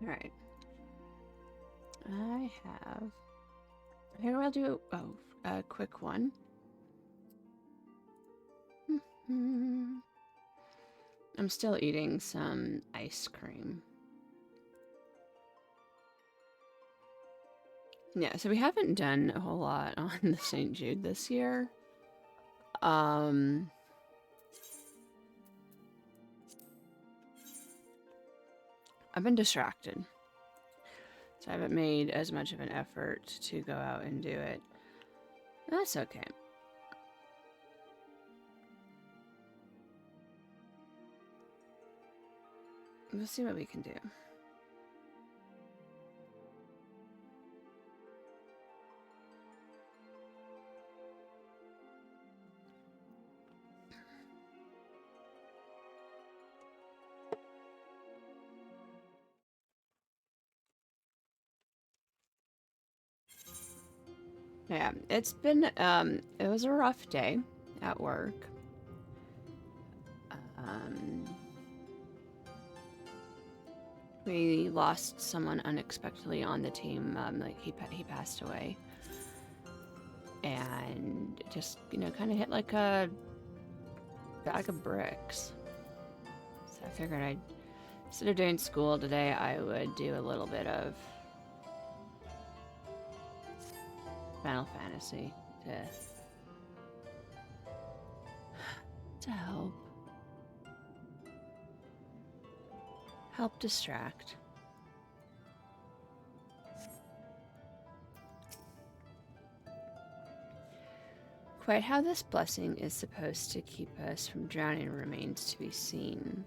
Alright. I think I'll do a quick one. I'm still eating some ice cream. Yeah, so we haven't done a whole lot on the St. Jude this year. I've been distracted. So I haven't made as much of an effort to go out and do it. That's okay. We'll see what we can do. Yeah, it's been, it was a rough day at work. We lost someone unexpectedly on the team, like he passed away. And just, you know, kind of hit like a bag of bricks. So I figured instead of doing school today, I would do a little bit of Final Fantasy to help distract. Quite how this blessing is supposed to keep us from drowning remains to be seen.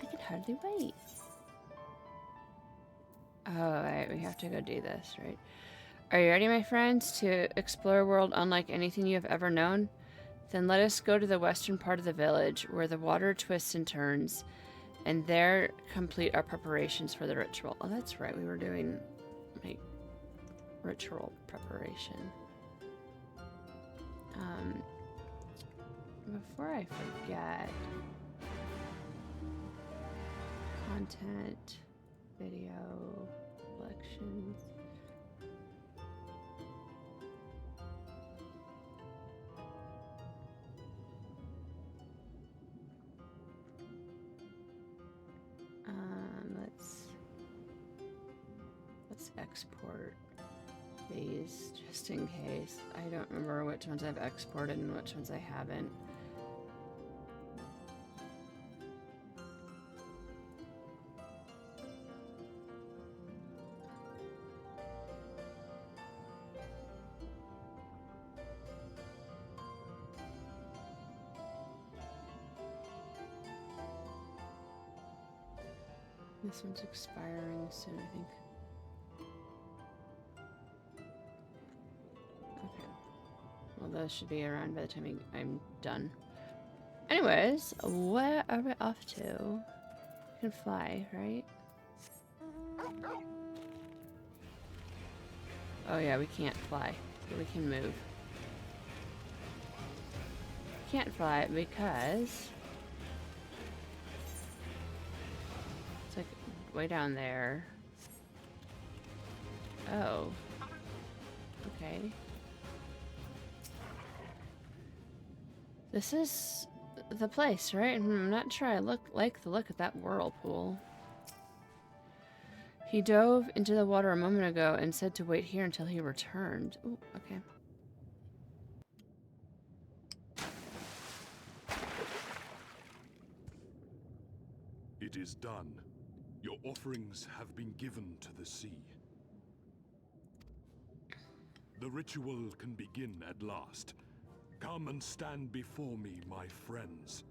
I can hardly wait. Oh, right, we have to go do this, right? Are you ready, my friends, to explore a world unlike anything you have ever known? Then let us go to the western part of the village, where the water twists and turns, and there complete our preparations for the ritual. Oh, that's right, we were doing, like, ritual preparation. Before I forget, content, video, collections. Let's export these just in case. I don't remember which ones I've exported and which ones I haven't. This one's expiring soon, I think. Okay. Well, those should be around by the time I'm done. Anyways, where are we off to? We can fly, right? Oh yeah, we can't fly, but we can move. Can't fly because it's like way down there. Oh. Okay. This is the place, right? I'm not sure I like the look of that whirlpool. He dove into the water a moment ago and said to wait here until he returned. Ooh, okay. It is done. Your offerings have been given to the sea. The ritual can begin at last. Come and stand before me, my friends.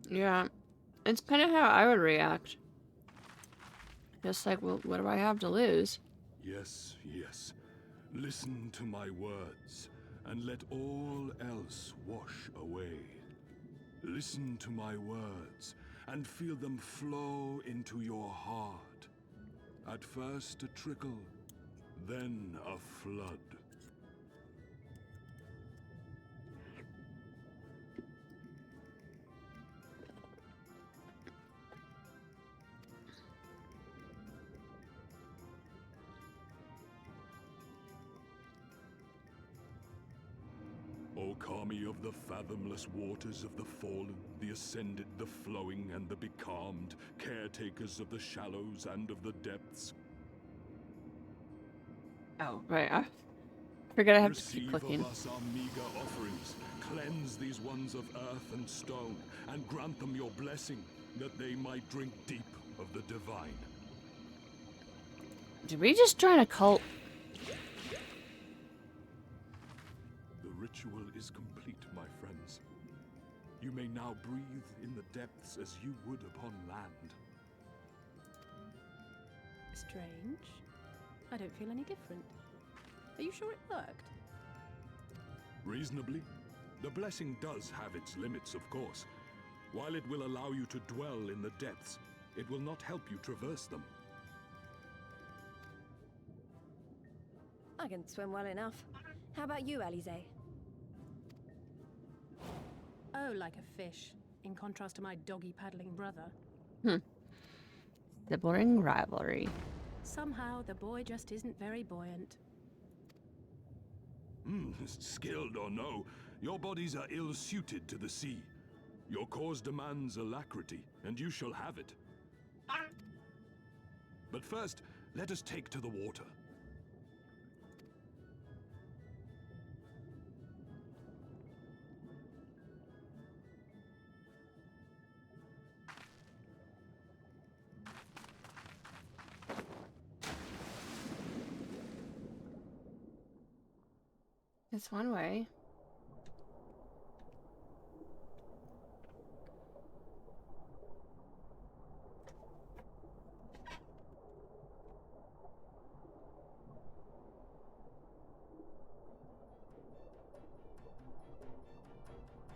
Yeah, it's kind of how I would react. Just like, well, what do I have to lose? Yes, yes. Listen to my words, and let all else wash away. Listen to my words, and feel them flow into your heart. At first a trickle, then a flood. O Kami of the fathomless waters of the fallen, the ascended, the flowing, and the becalmed, caretakers of the shallows and of the depths. Oh, right. I forget I have to keep Receive clicking. of us our meager offerings. Cleanse these ones of earth and stone, and grant them your blessing, that they might drink deep of the divine. Did we just join a cult? The ritual is complete, my friends. You may now breathe in the depths as you would upon land. Strange. I don't feel any different. Are you sure it worked? Reasonably. The blessing does have its limits, of course. While it will allow you to dwell in the depths, it will not help you traverse them. I can swim well enough. How about you, Alize? Oh, like a fish, in contrast to my doggy-paddling brother. Sibling rivalry. Somehow, the boy just isn't very buoyant. Skilled or no, your bodies are ill-suited to the sea. Your cause demands alacrity, and you shall have it. But first, let us take to the water. It's one way.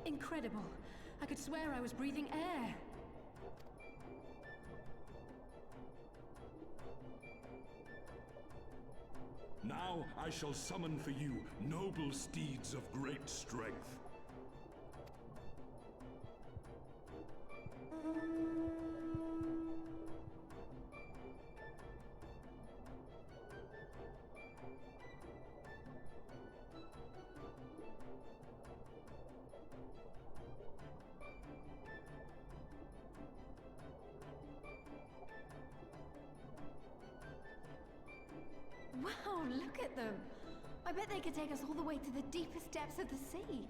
Incredible. I could swear I was breathing air. Now I shall summon for you noble steeds of great strength. Wow, look at them! I bet they could take us all the way to the deepest depths of the sea.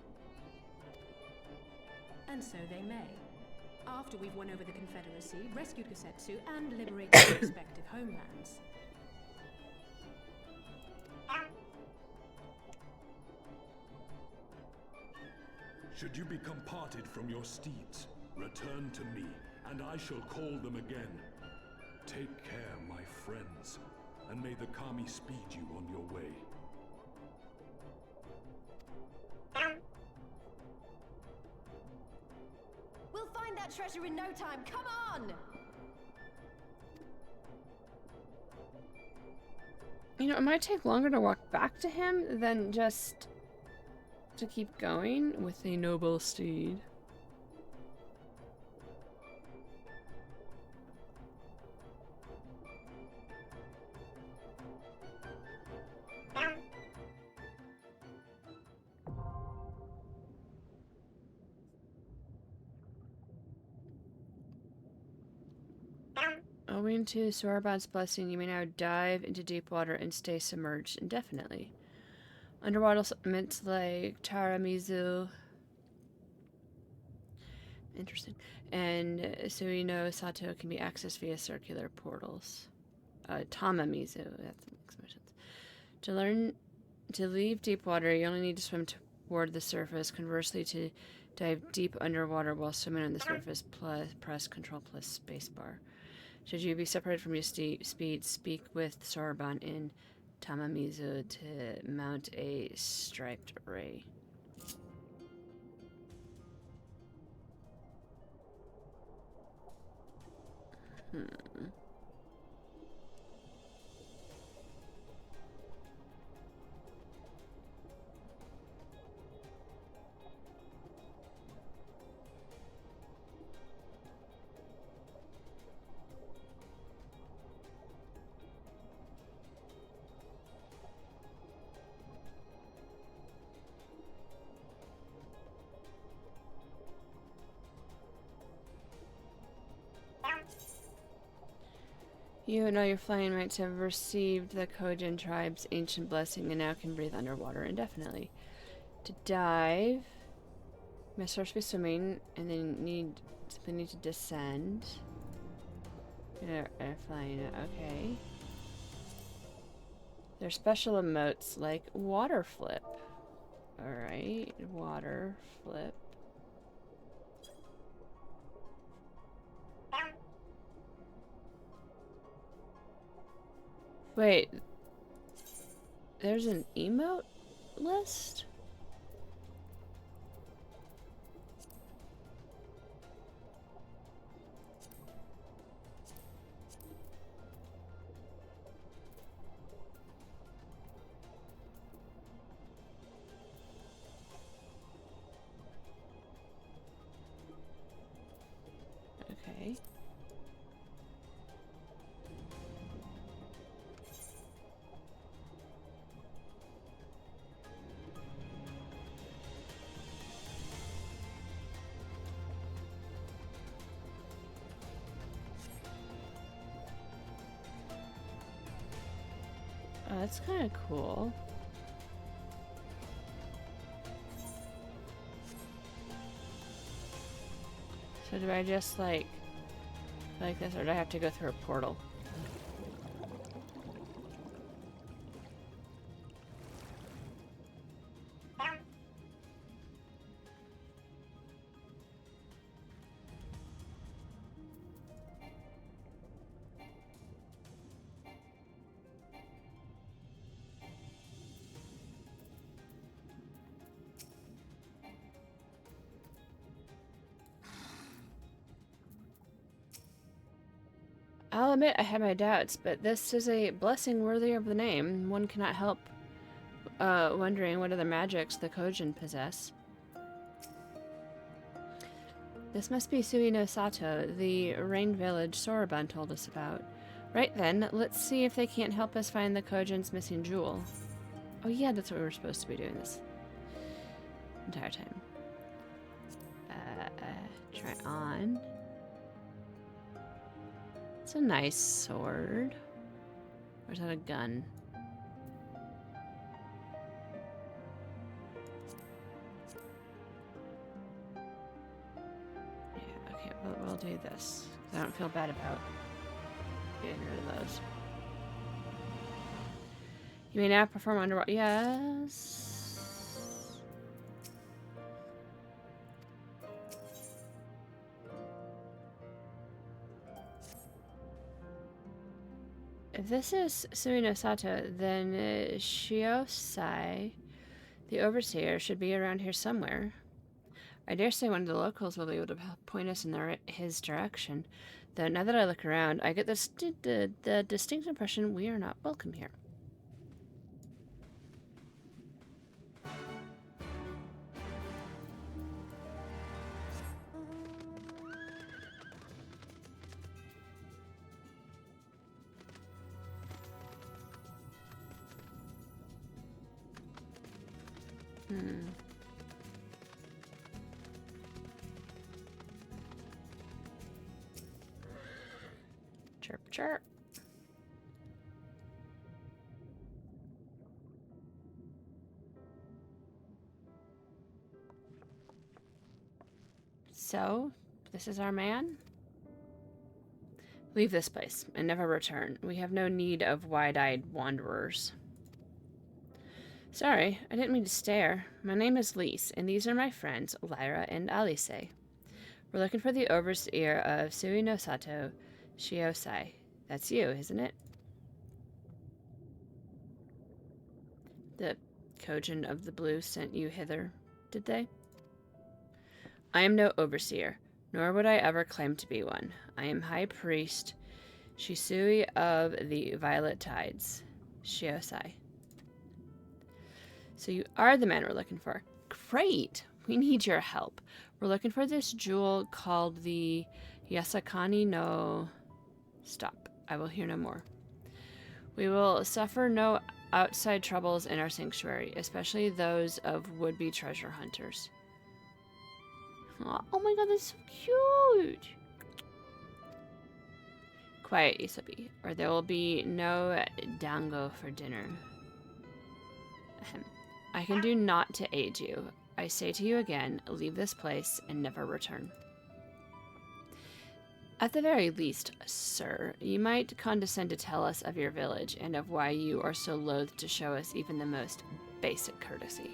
And so they may. After we've won over the Confederacy, rescued Gosetsu, and liberated their respective homelands. Should you become parted from your steeds, return to me, and I shall call them again. Take care, my friends, and may the Kami speed you on your way. We'll find that treasure in no time, come on! You know, it might take longer to walk back to him than just to keep going with a noble steed. Owing to Soraban's blessing, you may now dive into deep water and stay submerged indefinitely. Underwater settlements like Taramizu, interesting, and Suino Sato can be accessed via circular portals. Tamamizu, that makes more sense. To leave deep water, you only need to swim toward the surface. Conversely, to dive deep underwater while swimming on the surface, press Control plus Spacebar. Should you be separated from your speed, speak with Soraban in Tamamizu to mount a striped array. You and all your flying mates have received the Kojin tribe's ancient blessing and now can breathe underwater indefinitely. To dive, must first be swimming, and then simply need to descend. Flying, okay. There's special emotes like water flip. Alright, water flip. Wait, there's an emote list? Okay. Oh, that's kind of cool. So do I just like this, or do I have to go through a portal? I'll admit I had my doubts, but this is a blessing worthy of the name. One cannot help wondering what other magics the Kojin possess. This must be Sui no Sato, the rain village Soraban told us about. Right then, let's see if they can't help us find the Kojin's missing jewel. Oh yeah, that's what we were supposed to be doing this entire time. Try on. It's a nice sword. Or is that a gun? Yeah, okay, we'll do this. I don't feel bad about getting rid of those. You may now perform underwater. Yes. If this is Sui no Sato, then Shiosai, the overseer, should be around here somewhere. I dare say one of the locals will be able to point us in his direction. Though now that I look around, I get the distinct impression we are not welcome here. Chirp, chirp. So, this is our man? Leave this place and never return. We have no need of wide-eyed wanderers. Sorry, I didn't mean to stare. My name is Lise, and these are my friends, Lyra and Alice. We're looking for the overseer of Sui no Sato, Shiosai. That's you, isn't it? The Kojin of the Blue sent you hither, did they? I am no overseer, nor would I ever claim to be one. I am High Priest Shisui of the Violet Tides, Shiosai. So you are the man we're looking for. Great! We need your help. We're looking for this jewel called the Yasakani no... Stop. I will hear no more. We will suffer no outside troubles in our sanctuary, especially those of would-be treasure hunters. Oh my god, that's so cute! Quiet, Isobi, or there will be no dango for dinner. Ahem. I can do naught to aid you. I say to you again, leave this place and never return. At the very least, sir, you might condescend to tell us of your village and of why you are so loath to show us even the most basic courtesy.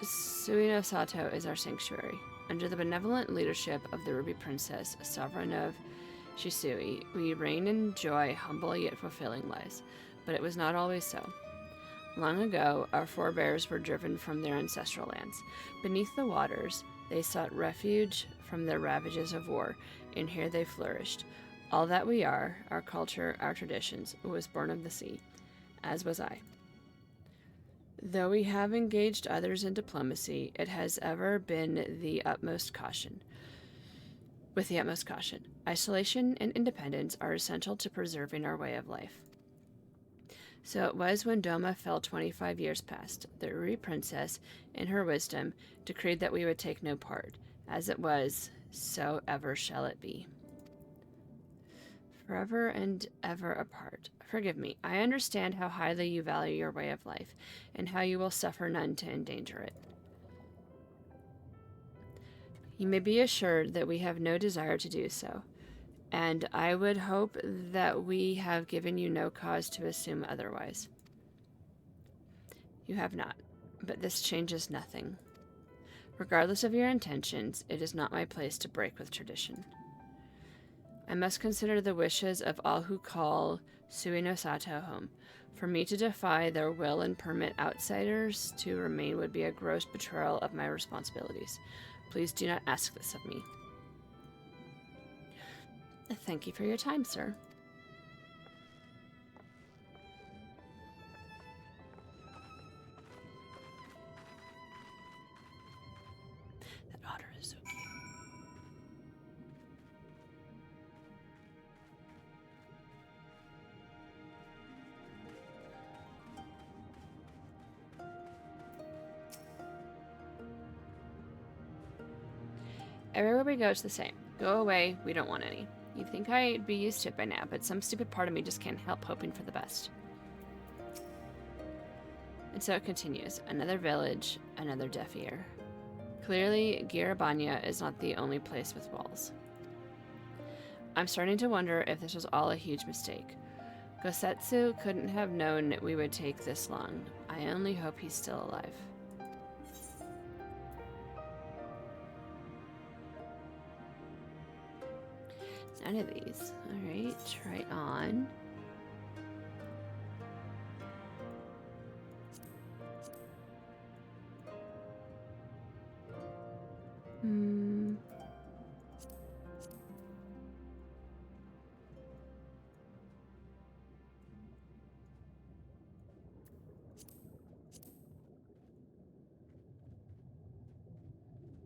Suino Sato is our sanctuary. Under the benevolent leadership of the Ruby Princess, sovereign of Shisui, we reign in joy, humble yet fulfilling lives. But it was not always so. Long ago, our forebears were driven from their ancestral lands. Beneath the waters, they sought refuge from the ravages of war, and here they flourished. All that we are, our culture, our traditions, was born of the sea, as was I. Though we have engaged others in diplomacy, it has ever been with the utmost caution. Isolation and independence are essential to preserving our way of life. So it was when Doma fell 25 years past. The Uri princess, in her wisdom, decreed that we would take no part. As it was, so ever shall it be. Forever and ever apart. Forgive me, I understand how highly you value your way of life, and how you will suffer none to endanger it. You may be assured that we have no desire to do so, and I would hope that we have given you no cause to assume otherwise. You have not, but this changes nothing. Regardless of your intentions, it is not my place to break with tradition. I must consider the wishes of all who call Suino Sato home. For me to defy their will and permit outsiders to remain would be a gross betrayal of my responsibilities. Please do not ask this of me. Thank you for your time, sir. That otter is so cute. Everywhere we go, it's the same. Go away, we don't want any. You'd think I'd be used to it by now, but some stupid part of me just can't help hoping for the best. And so it continues. Another village, another deaf ear. Clearly, Girabanya is not the only place with walls. I'm starting to wonder if this was all a huge mistake. Gosetsu couldn't have known we would take this long. I only hope he's still alive. None of these. Alright, try on.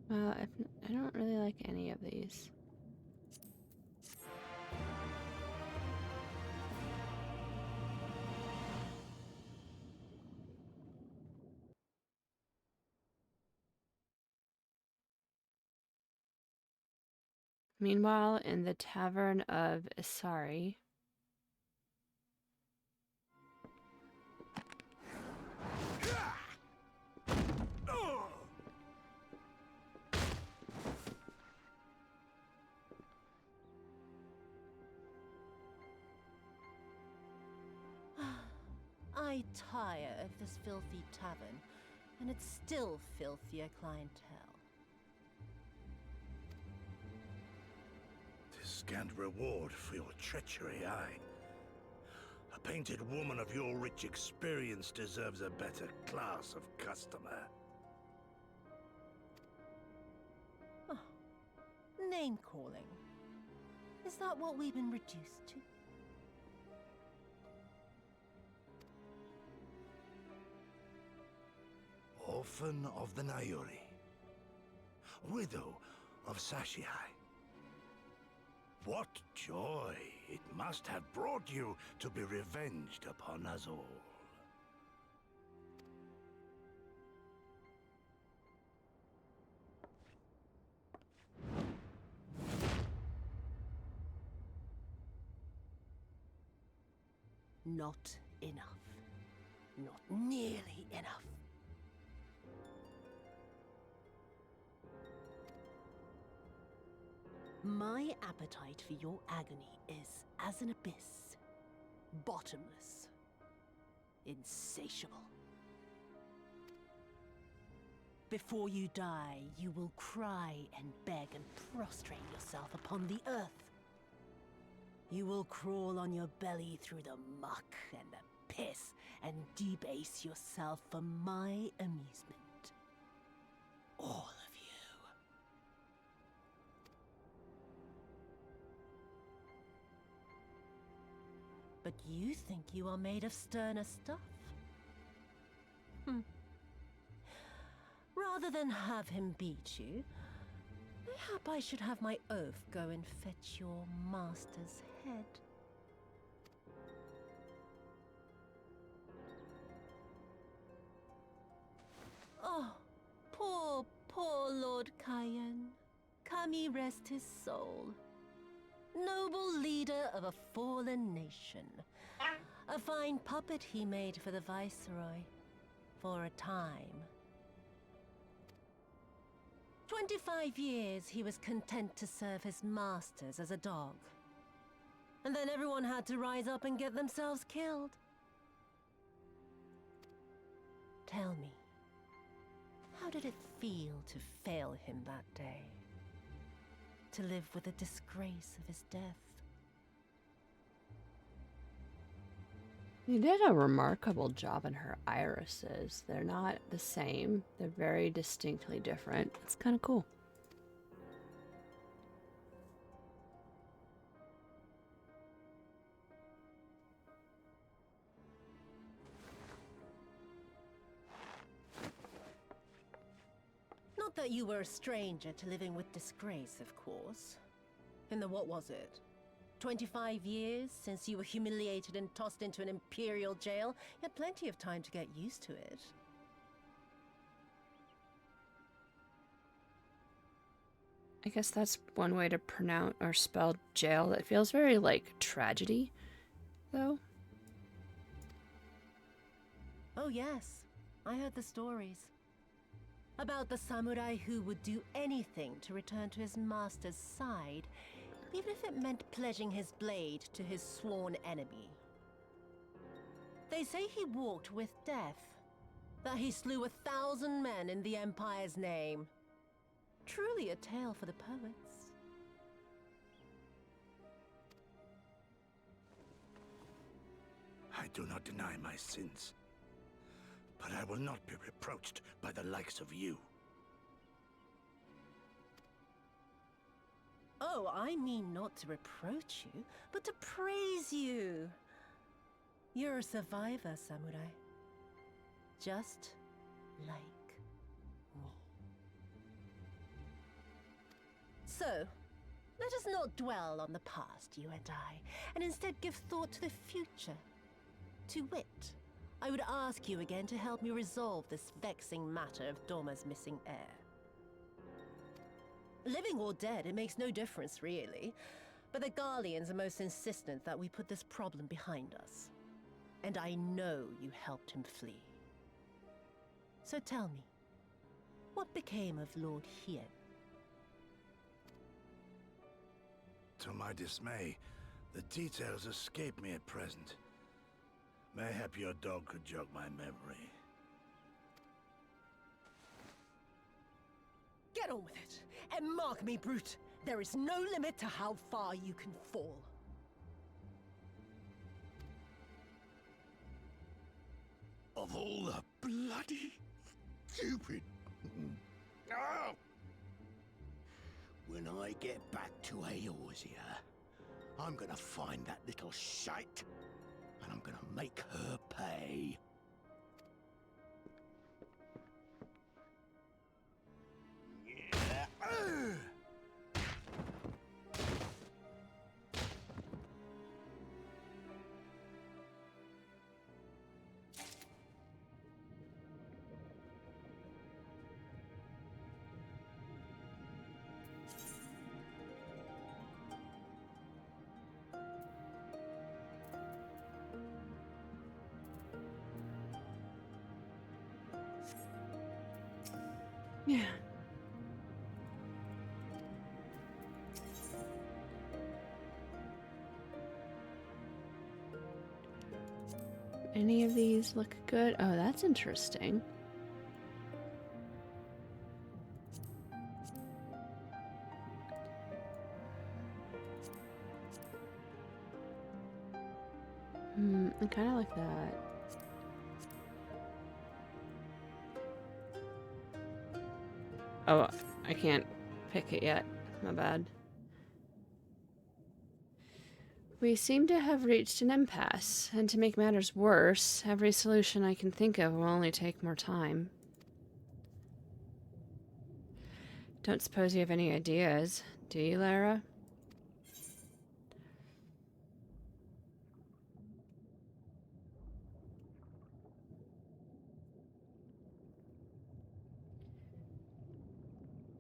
Well, I don't really like any of these. Meanwhile, in the Tavern of Isari, I tire of this filthy tavern, and its still filthier clientele. Tis scant reward for your treachery, aye. A painted woman of your rich experience deserves a better class of customer. Oh, name-calling. Is that what we've been reduced to? Orphan of the Nayuri. Widow of Sashihai. What joy it must have brought you to be revenged upon us all. Not enough. Not nearly enough. My appetite for your agony is as an abyss. Bottomless. Insatiable. Before you die, you will cry and beg and prostrate yourself upon the earth. You will crawl on your belly through the muck and the piss and debase yourself for my amusement. All of you. But you think you are made of sterner stuff? Rather than have him beat you, mayhap I should have my oaf go and fetch your master's head. Oh, poor Lord Cayenne. Kami rest his soul. Noble leader of a fallen nation. A fine puppet he made for the Viceroy. For a time. 25 years he was content to serve his masters as a dog. And then everyone had to rise up and get themselves killed. Tell me, how did it feel to fail him that day? To live with the disgrace of his death? You did a remarkable job in her irises. They're not the same. They're very distinctly different. It's kind of cool. Not that you were a stranger to living with disgrace, of course. In the what was it? 25 years since you were humiliated and tossed into an imperial jail? You had plenty of time to get used to it. I guess that's one way to pronounce or spell jail. It feels very like tragedy, though. Oh yes, I heard the stories. About the samurai who would do anything to return to his master's side, even if it meant pledging his blade to his sworn enemy. They say he walked with death, that he slew 1,000 men in the Empire's name. Truly a tale for the poets. I do not deny my sins, but I will not be reproached by the likes of you. Oh, I mean not to reproach you, but to praise you. You're a survivor, samurai. Just like me. So, let us not dwell on the past, you and I, and instead give thought to the future. To wit, I would ask you again to help me resolve this vexing matter of Dorma's missing heir. Living or dead, it makes no difference, really. But the Garleans are most insistent that we put this problem behind us. And I know you helped him flee. So tell me, what became of Lord Hien? To my dismay, the details escape me at present. Mayhap your dog could jog my memory. Get on with it, and mark me, brute. There is no limit to how far you can fall. Of all the bloody stupid... Oh! When I get back to Eorzea, I'm gonna find that little shite, and I'm gonna make her pay. Yeah. Any of these look good? Oh, that's interesting. I kind of like that. Oh, I can't pick it yet. My bad. We seem to have reached an impasse, and to make matters worse, every solution I can think of will only take more time. Don't suppose you have any ideas, do you, Lara?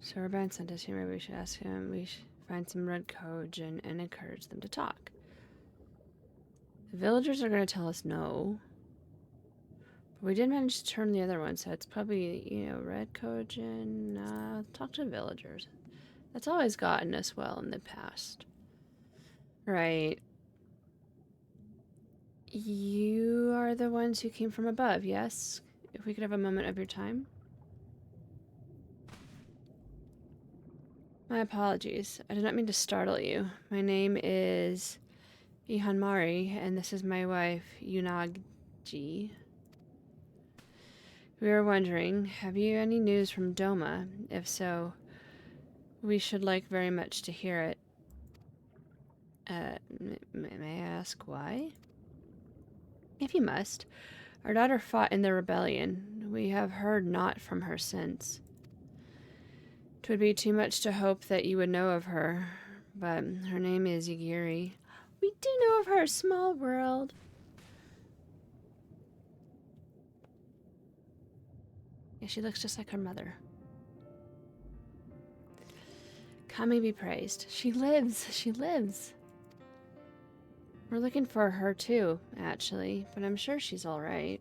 So Urban sent us here. Maybe we should ask him. We should find some red Kojin and encourage them to talk. The villagers are going to tell us no. But we did manage to turn the other one, so it's probably, you know, red Kojin. Talk to the villagers. That's always gotten us well in the past. Right. You are the ones who came from above, yes? If we could have a moment of your time. My apologies. I did not mean to startle you. My name is Ihanmari, and this is my wife, Yunagi. We were wondering, have you any news from Doma? If so, we should like very much to hear it. May I ask why? If you must. Our daughter fought in the rebellion. We have heard naught from her since. 'Twould be too much to hope that you would know of her, but her name is Yagiri. We do know of her, small world. Yeah, she looks just like her mother. Kami be praised. She lives. She lives. We're looking for her too, actually, but I'm sure she's all right.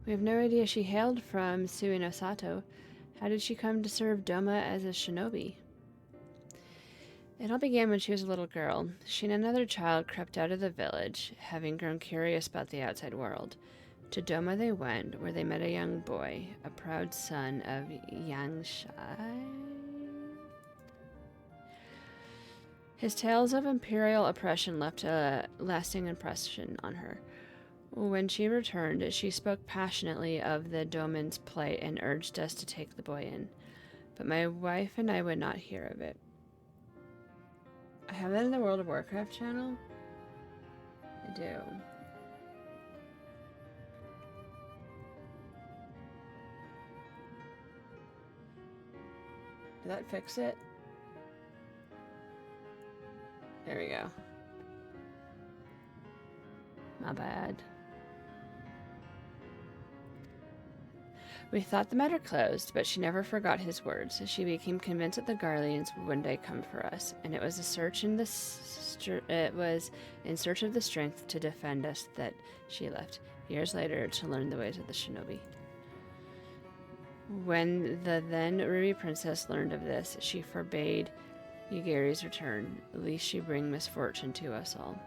We have no idea she hailed from Suino Sato. How did she come to serve Doma as a shinobi? It all began when she was a little girl. She and another child crept out of the village, having grown curious about the outside world. To Doma they went, where they met a young boy, a proud son of Yangshai. His tales of imperial oppression left a lasting impression on her. When she returned, she spoke passionately of the Doman's plight and urged us to take the boy in. But my wife and I would not hear of it. I have that in the World of Warcraft channel? I do. Did that fix it? There we go. My bad. We thought the matter closed, but she never forgot his words. She became convinced that the Garleans would one day come for us, and it was in search of the strength to defend us that she left, years later, to learn the ways of the shinobi. When the then Ruby Princess learned of this, she forbade Yugiri's return, lest she bring misfortune to us all.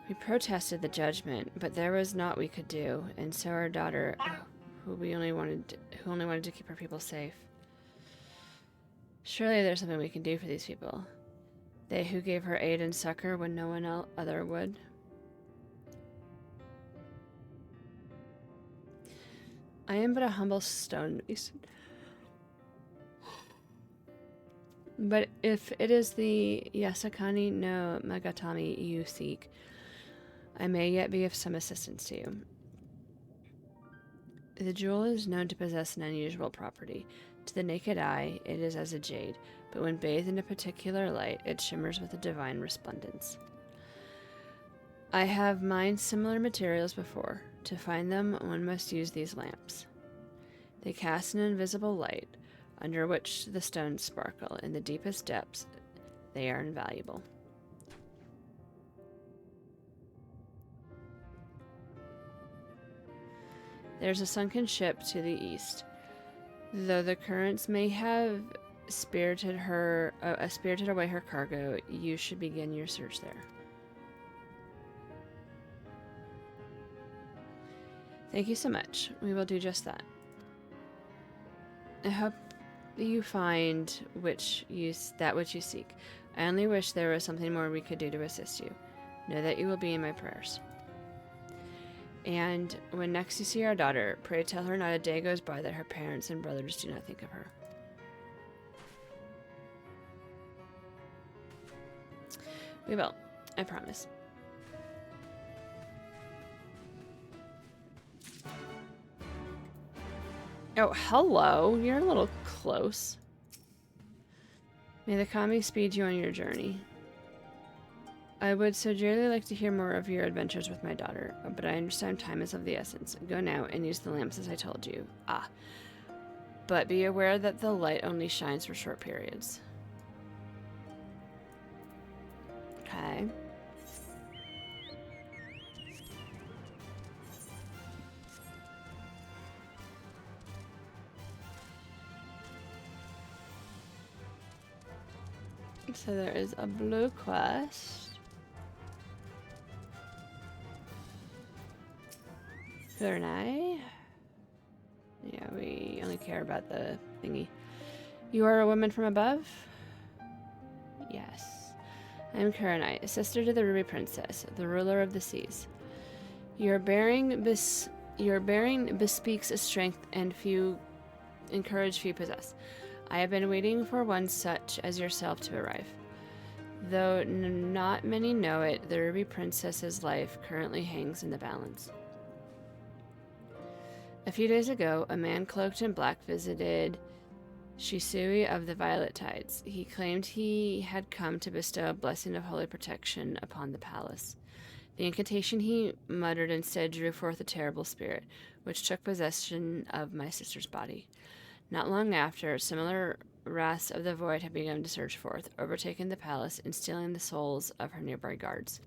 We protested the judgment, but there was naught we could do, and so our daughter, who only wanted to keep her people safe. Surely there's something we can do for these people. They who gave her aid and succor when no one other would. I am but a humble stone mason. But if it is the Yasakani no Magatami you seek, I may yet be of some assistance to you. The jewel is known to possess an unusual property. To the naked eye, it is as a jade, but when bathed in a particular light, it shimmers with a divine resplendence. I have mined similar materials before. To find them, one must use these lamps. They cast an invisible light, under which the stones sparkle. In the deepest depths, they are invaluable. There's a sunken ship to the east. Though the currents may have spirited away her cargo, you should begin your search there. Thank you so much. We will do just that. I hope you find that which you seek. I only wish there was something more we could do to assist you. Know that you will be in my prayers. And when next you see our daughter, pray tell her not a day goes by that her parents and brothers do not think of her. We will. I promise. Oh, hello. You're a little close. May the kami speed you on your journey. I would so dearly like to hear more of your adventures with my daughter, but I understand time is of the essence. Go now and use the lamps as I told you. Ah. But be aware that the light only shines for short periods. Okay. So there is a blue quest. Kurenai. Yeah, we only care about the thingy. You are a woman from above? Yes. I am Kurenai, sister to the Ruby Princess, the ruler of the seas. Your bearing bespeaks a strength and courage few possess. I have been waiting for one such as yourself to arrive. Though not many know it, the Ruby Princess's life currently hangs in the balance. A few days ago, a man cloaked in black visited Shisui of the Violet Tides. He claimed he had come to bestow a blessing of holy protection upon the palace. The incantation he muttered instead drew forth a terrible spirit, which took possession of my sister's body. Not long after, similar wraths of the void had begun to surge forth, overtaking the palace and stealing the souls of her nearby guards.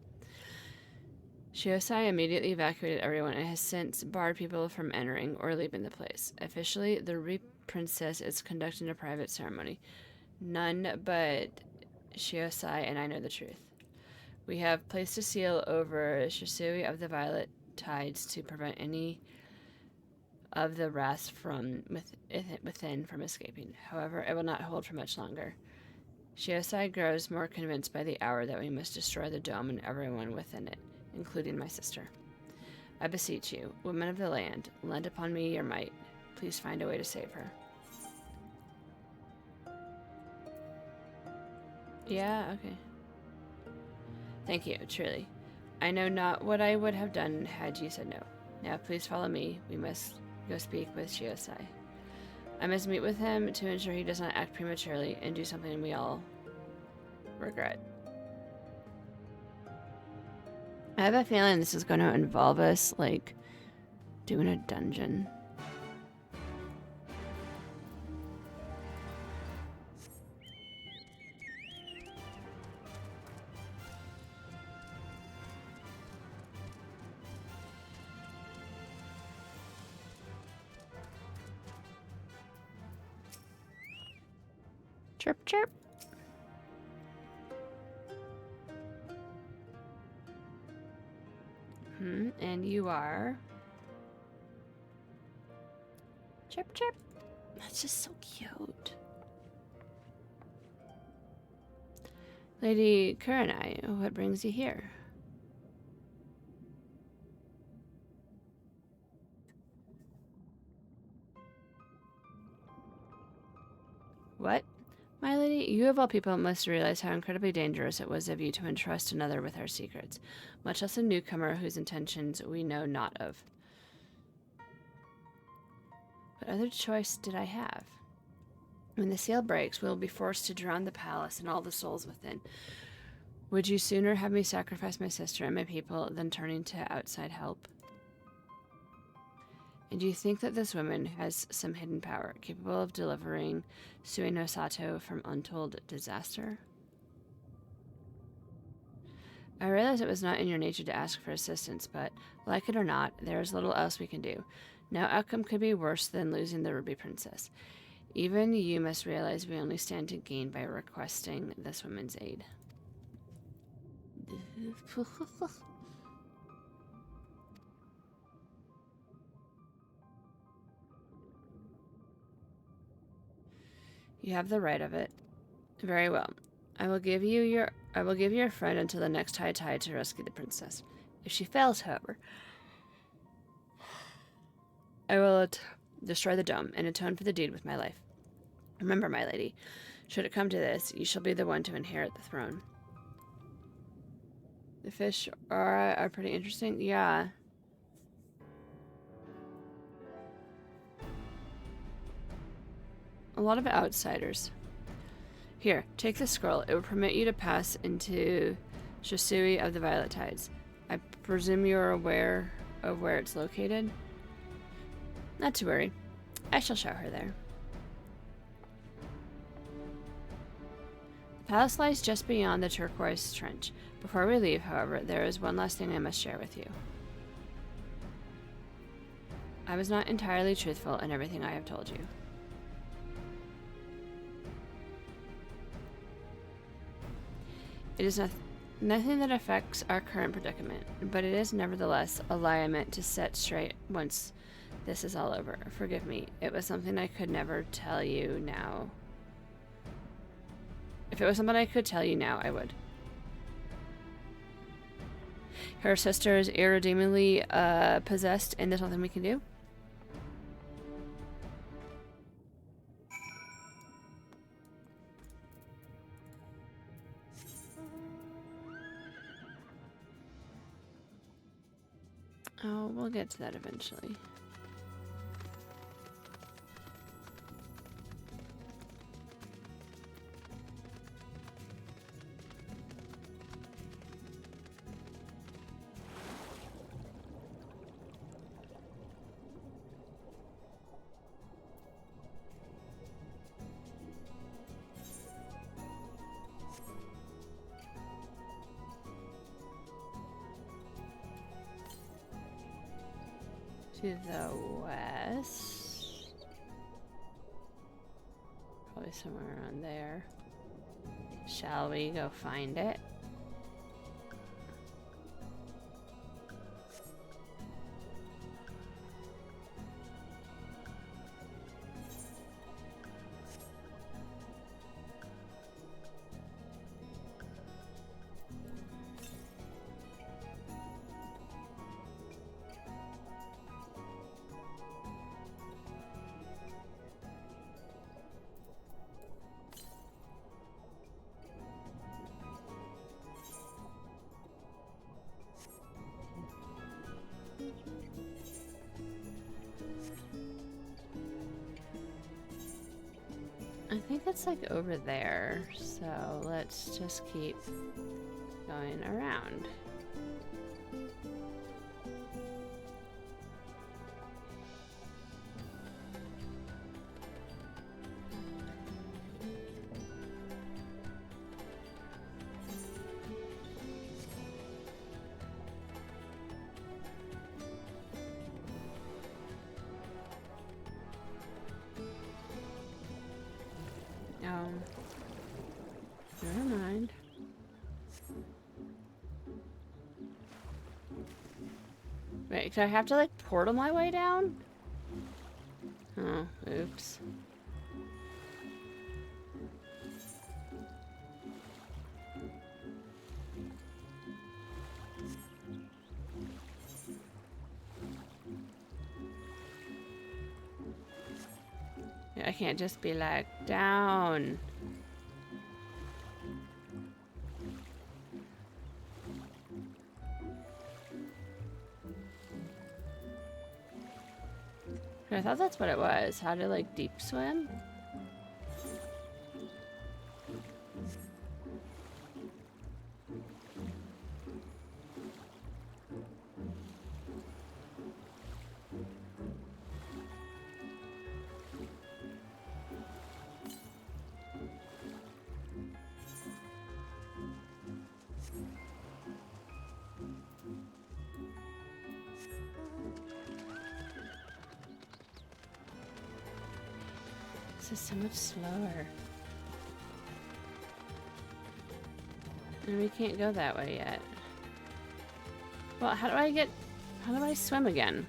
Shiosai immediately evacuated everyone and has since barred people from entering or leaving the place. Officially, the Ruby Princess is conducting a private ceremony. None but Shiosai and I know the truth. We have placed a seal over Shisui of the Violet Tides to prevent any of the wrath from within from escaping. However, it will not hold for much longer. Shiosai grows more convinced by the hour that we must destroy the dome and everyone within it, including my sister. I beseech you, women of the land, lend upon me your might. Please find a way to save her. Yeah, okay. Thank you, truly. I know not what I would have done had you said no. Now please follow me. We must go speak with Shiosai. I must meet with him to ensure he does not act prematurely and do something we all regret. I have a feeling this is going to involve us, like, doing a dungeon. Chirp, chirp. And you are... Chirp, chirp. That's just so cute. Lady Kurenai, what brings you here? What? My lady, you of all people must realize how incredibly dangerous it was of you to entrust another with our secrets, much less a newcomer whose intentions we know not of. What other choice did I have? When the seal breaks, we will be forced to drown the palace and all the souls within. Would you sooner have me sacrifice my sister and my people than turning to outside help? And do you think that this woman has some hidden power, capable of delivering Suino Sato from untold disaster? I realize it was not in your nature to ask for assistance, but, like it or not, there is little else we can do. No outcome could be worse than losing the Ruby Princess. Even you must realize we only stand to gain by requesting this woman's aid. You have the right of it. Very well. I will give your friend until the next high tide to rescue the princess. If she fails, however, I will destroy the dome and atone for the deed with my life. Remember, my lady, should it come to this, you shall be the one to inherit the throne. The fish are pretty interesting. Yeah. A lot of outsiders. Here, take this scroll. It will permit you to pass into Shisui of the Violet Tides. I presume you're aware of where it's located? Not to worry. I shall show her there. The palace lies just beyond the turquoise trench. Before we leave, however, there is one last thing I must share with you. I was not entirely truthful in everything I have told you. It is nothing that affects our current predicament, but it is nevertheless a lie I meant to set straight once this is all over. Forgive me. It was something I could never tell you now. If it was something I could tell you now, I would. Her sister is irredeemably possessed, and there's nothing we can do? Oh, we'll get to that eventually. To the west. Probably somewhere around there. Shall we go find it? I think it's like over there, so let's just keep going around. Never mind. Wait, do I have to like portal my way down? Oh, oops. I can't just be like, down. I thought that's what it was. How to like deep swim? This is so much slower. And we can't go that way yet. Well, how do I swim again?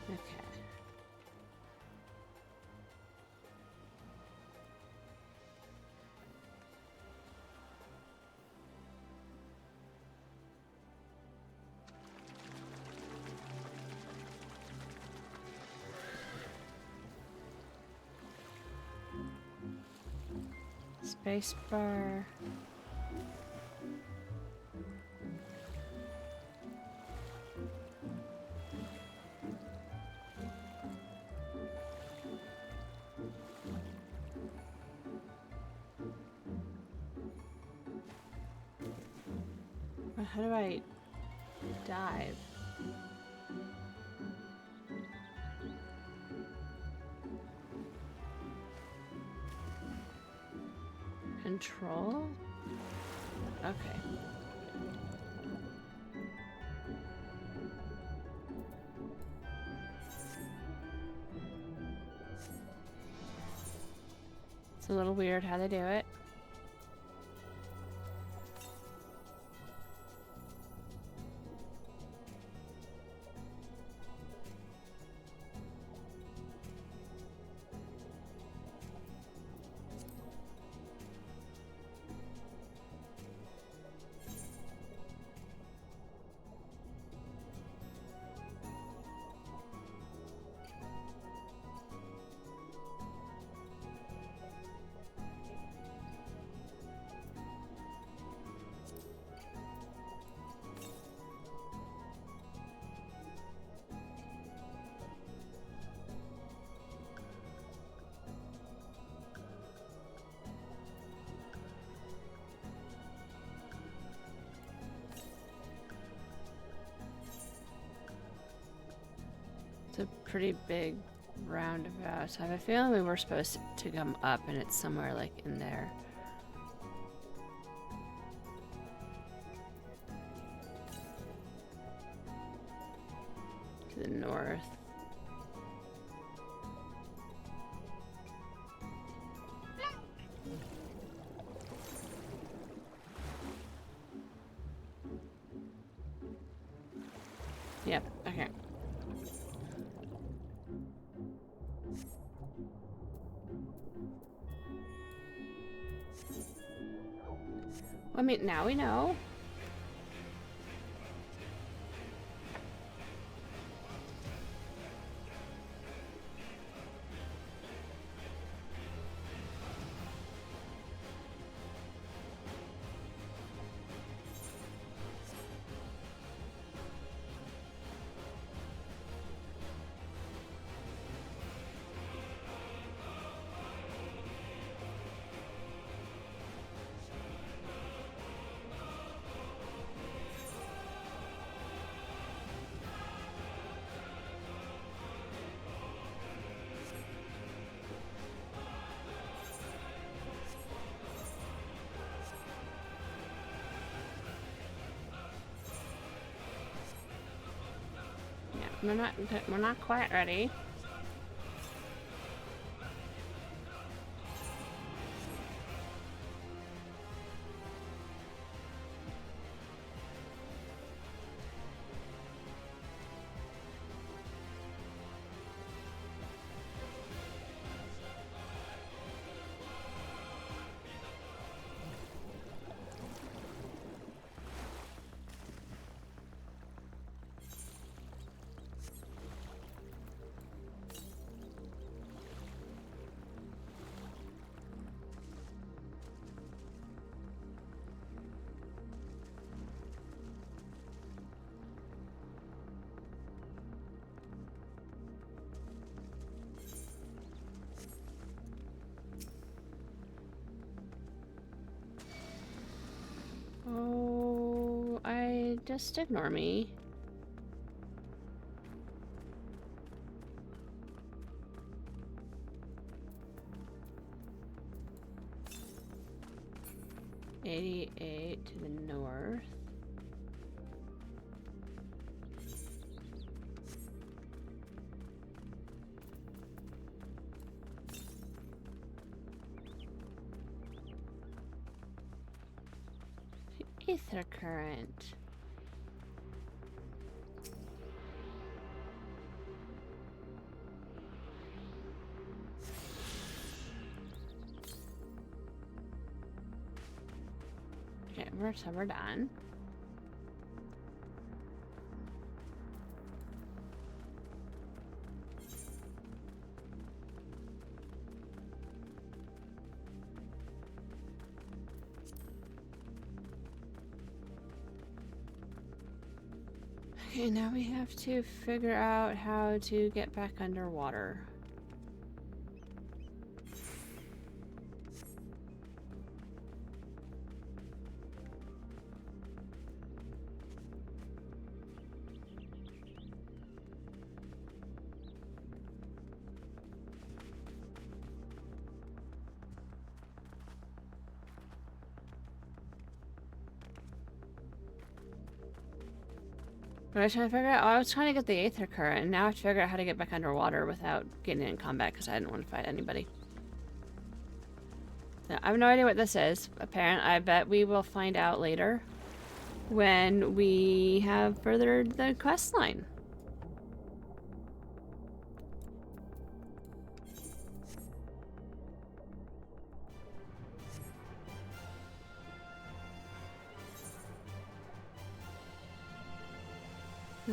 Okay. Space bar. How do I dive? Control? Okay. It's a little weird how they do it. It's a pretty big roundabout. So I have a feeling we were supposed to come up and it's somewhere like in there. To the north. Yep, okay. I mean, now we know. We're not quite ready. Oh, just ignore me. $88 to the north. Aether current. Okay, we're done. Okay, now we have to figure out how to get back underwater. What I was trying to figure out, I was trying to get the Aether current, and now I have to figure out how to get back underwater without getting in combat because I didn't want to fight anybody. Now, I have no idea what this is. Apparently, I bet we will find out later when we have furthered the quest line.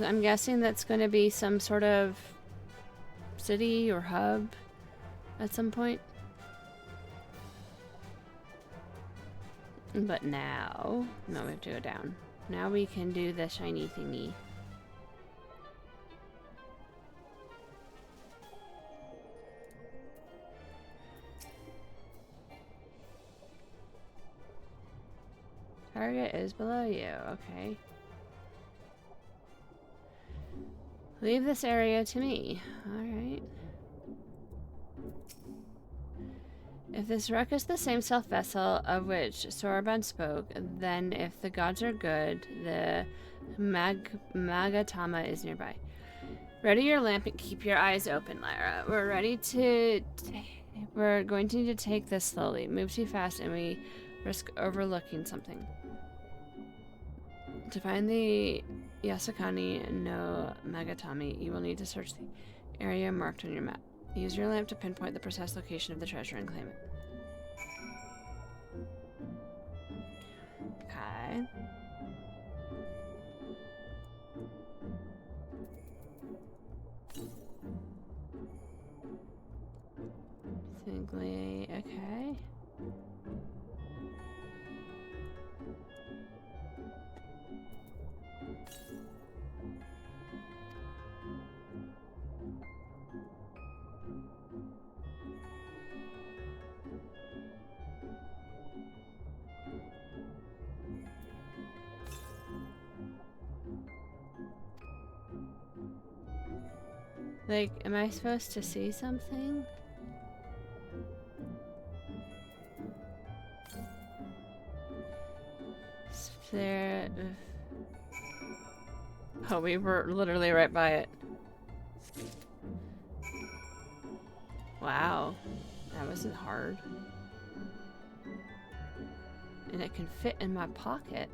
I'm guessing that's going to be some sort of city or hub at some point. But now, no, we have to go down. Now we can do the shiny thingy. Target is below you, okay. Leave this area to me. Alright. If this wreck is the same self-vessel of which Soraban spoke, then if the gods are good, the Magatama is nearby. Ready your lamp and keep your eyes open, Lyra. We're going to need to take this slowly. Move too fast and we risk overlooking something. To find the Yasakani no Magatami, you will need to search the area marked on your map. Use your lamp to pinpoint the precise location of the treasure and claim it. Okay. Simply, okay. Like, am I supposed to see something? Is there... Oh, we were literally right by it. Wow. That wasn't hard. And it can fit in my pocket.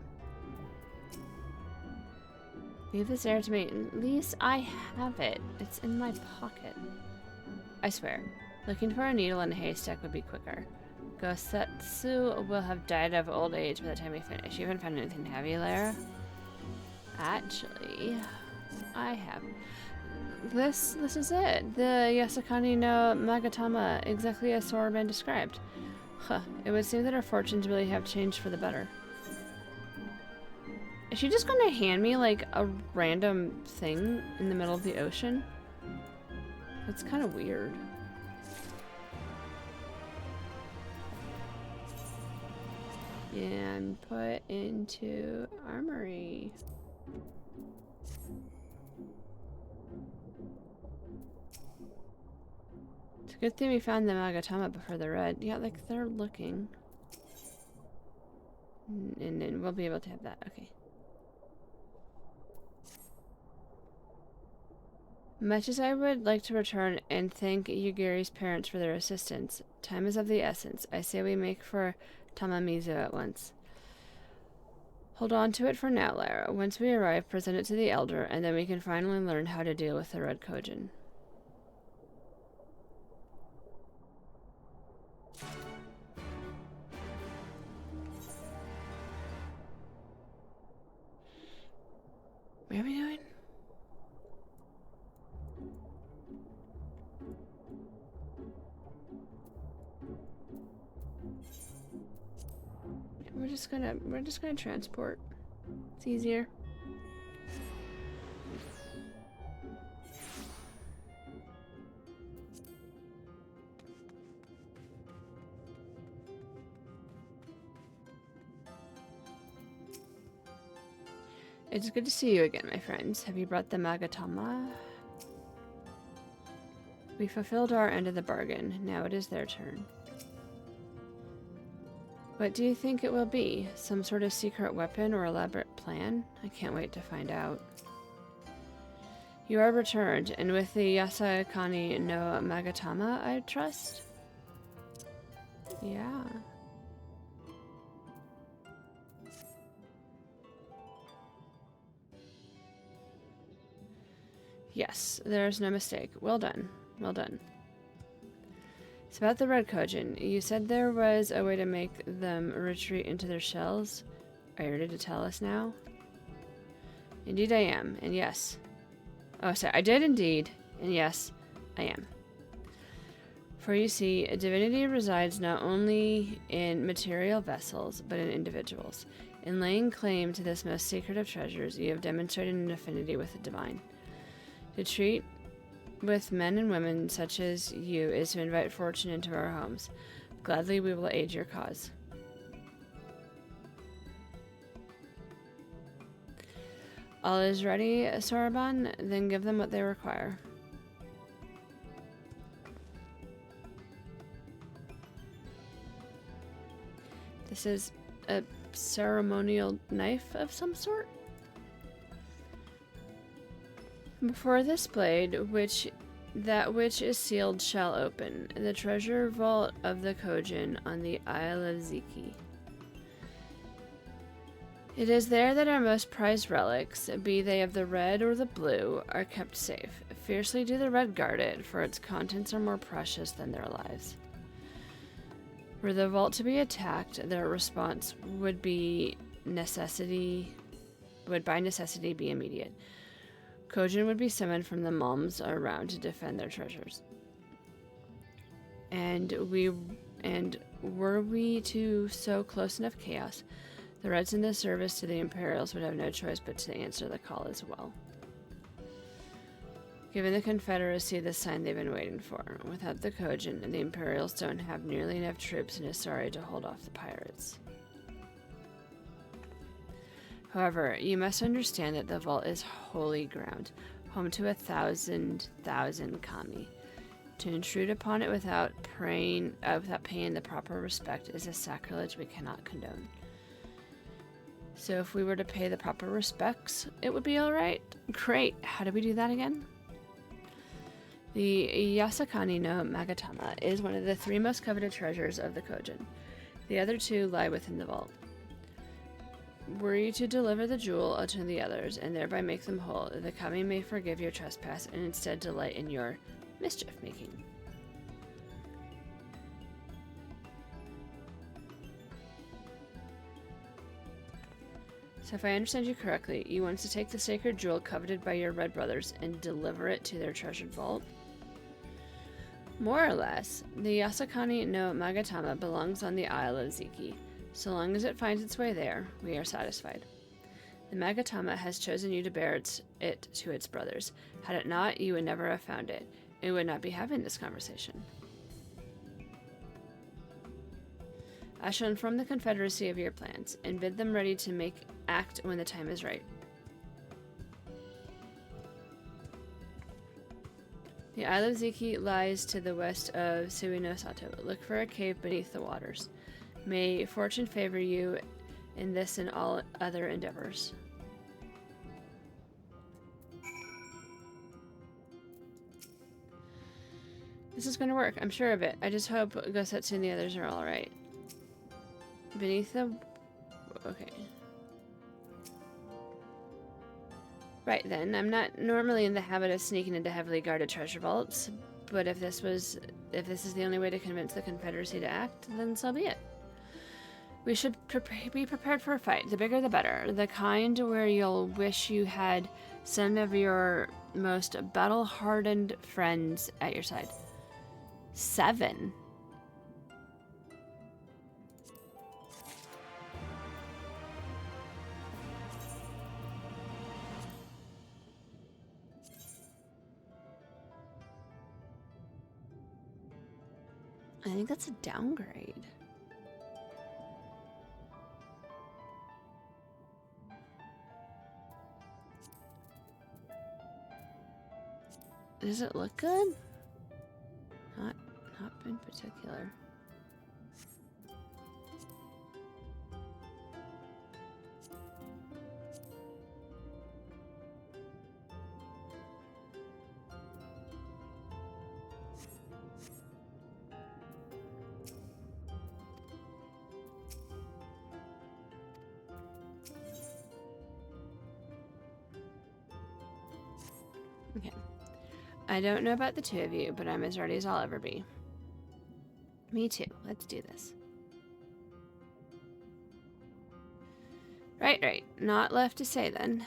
Leave this air to me. At least I have it. It's in my pocket. I swear. Looking for a needle in a haystack would be quicker. Gosetsu will have died of old age by the time we finish. You haven't found anything heavy, Lara? Actually, I have. This is it. The Yasakani no Magatama, exactly as Soraban described. Huh. It would seem that our fortunes really have changed for the better. Is she just gonna hand me, like, a random thing in the middle of the ocean? That's kind of weird. And put into armory. It's a good thing we found the Magatama before the red. Yeah, like, they're looking. And then we'll be able to have that. Okay. Much as I would like to return and thank Yugiri's parents for their assistance, time is of the essence. I say we make for Tamamizu at once. Hold on to it for now, Lara. Once we arrive, present it to the Elder, and then we can finally learn how to deal with the Red Kojin. Where are we going? We're just gonna transport. It's easier. It's good to see you again, my friends. Have you brought the Magatama? We fulfilled our end of the bargain. Now it is their turn. What do you think it will be? Some sort of secret weapon or elaborate plan? I can't wait to find out. You are returned, and with the Yasakani no Magatama, I trust? Yeah. Yes, there's no mistake. Well done. Well done. It's about the Red Kojin. You said there was a way to make them retreat into their shells. Are you ready to tell us now? Indeed I am, and yes. Oh, sorry, I did indeed, and yes, I am. For you see, divinity resides not only in material vessels, but in individuals. In laying claim to this most sacred of treasures, you have demonstrated an affinity with the divine. To treat with men and women such as you is to invite fortune into our homes. Gladly we will aid your cause. All is ready, Soraban? Then give them what they require. This is a ceremonial knife of some sort? Before this blade, that which is sealed shall open, the treasure vault of the Kojin on the Isle of Ziki. It is there that our most prized relics, be they of the red or the blue, are kept safe. Fiercely do the red guard it, for its contents are more precious than their lives. Were the vault to be attacked, their response would by necessity be immediate. Kojin would be summoned from the realms around to defend their treasures. And were we to sow close enough chaos, the Reds in the service to the Imperials would have no choice but to answer the call as well. Given the Confederacy the sign they've been waiting for. Without the Kojin, the Imperials don't have nearly enough troops in Asari to hold off the pirates. However, you must understand that the vault is holy ground, home to 1,000 kami. To intrude upon it without paying the proper respect is a sacrilege we cannot condone. So if we were to pay the proper respects, it would be alright? Great! How do we do that again? The Yasakani no Magatama is one of the 3 most coveted treasures of the Kojin. The other 2 lie within the vault. Were you to deliver the jewel to the others, and thereby make them whole, the kami may forgive your trespass and instead delight in your mischief-making. So if I understand you correctly, you want to take the sacred jewel coveted by your red brothers and deliver it to their treasured vault? More or less, the Yasakani no Magatama belongs on the Isle of Ziki. So long as it finds its way there, we are satisfied. The Magatama has chosen you to bear it to its brothers. Had it not, you would never have found it. We would not be having this conversation. I shall inform the Confederacy of your plans, and bid them ready to act when the time is right. The Isle of Ziki lies to the west of Suino Sato. Look for a cave beneath the waters. May fortune favor you in this and all other endeavors. This is going to work. I'm sure of it. I just hope Gosetsu and the others are alright. Beneath the... Okay. Right then, I'm not normally in the habit of sneaking into heavily guarded treasure vaults, but if this is the only way to convince the Confederacy to act, then so be it. We should be prepared for a fight. The bigger the better. The kind where you'll wish you had some of your most battle-hardened friends at your side. 7. I think that's a downgrade. Does it look good? Not in particular. Okay. I don't know about the two of you, but I'm as ready as I'll ever be. Me too. Let's do this. Right. Not left to say then.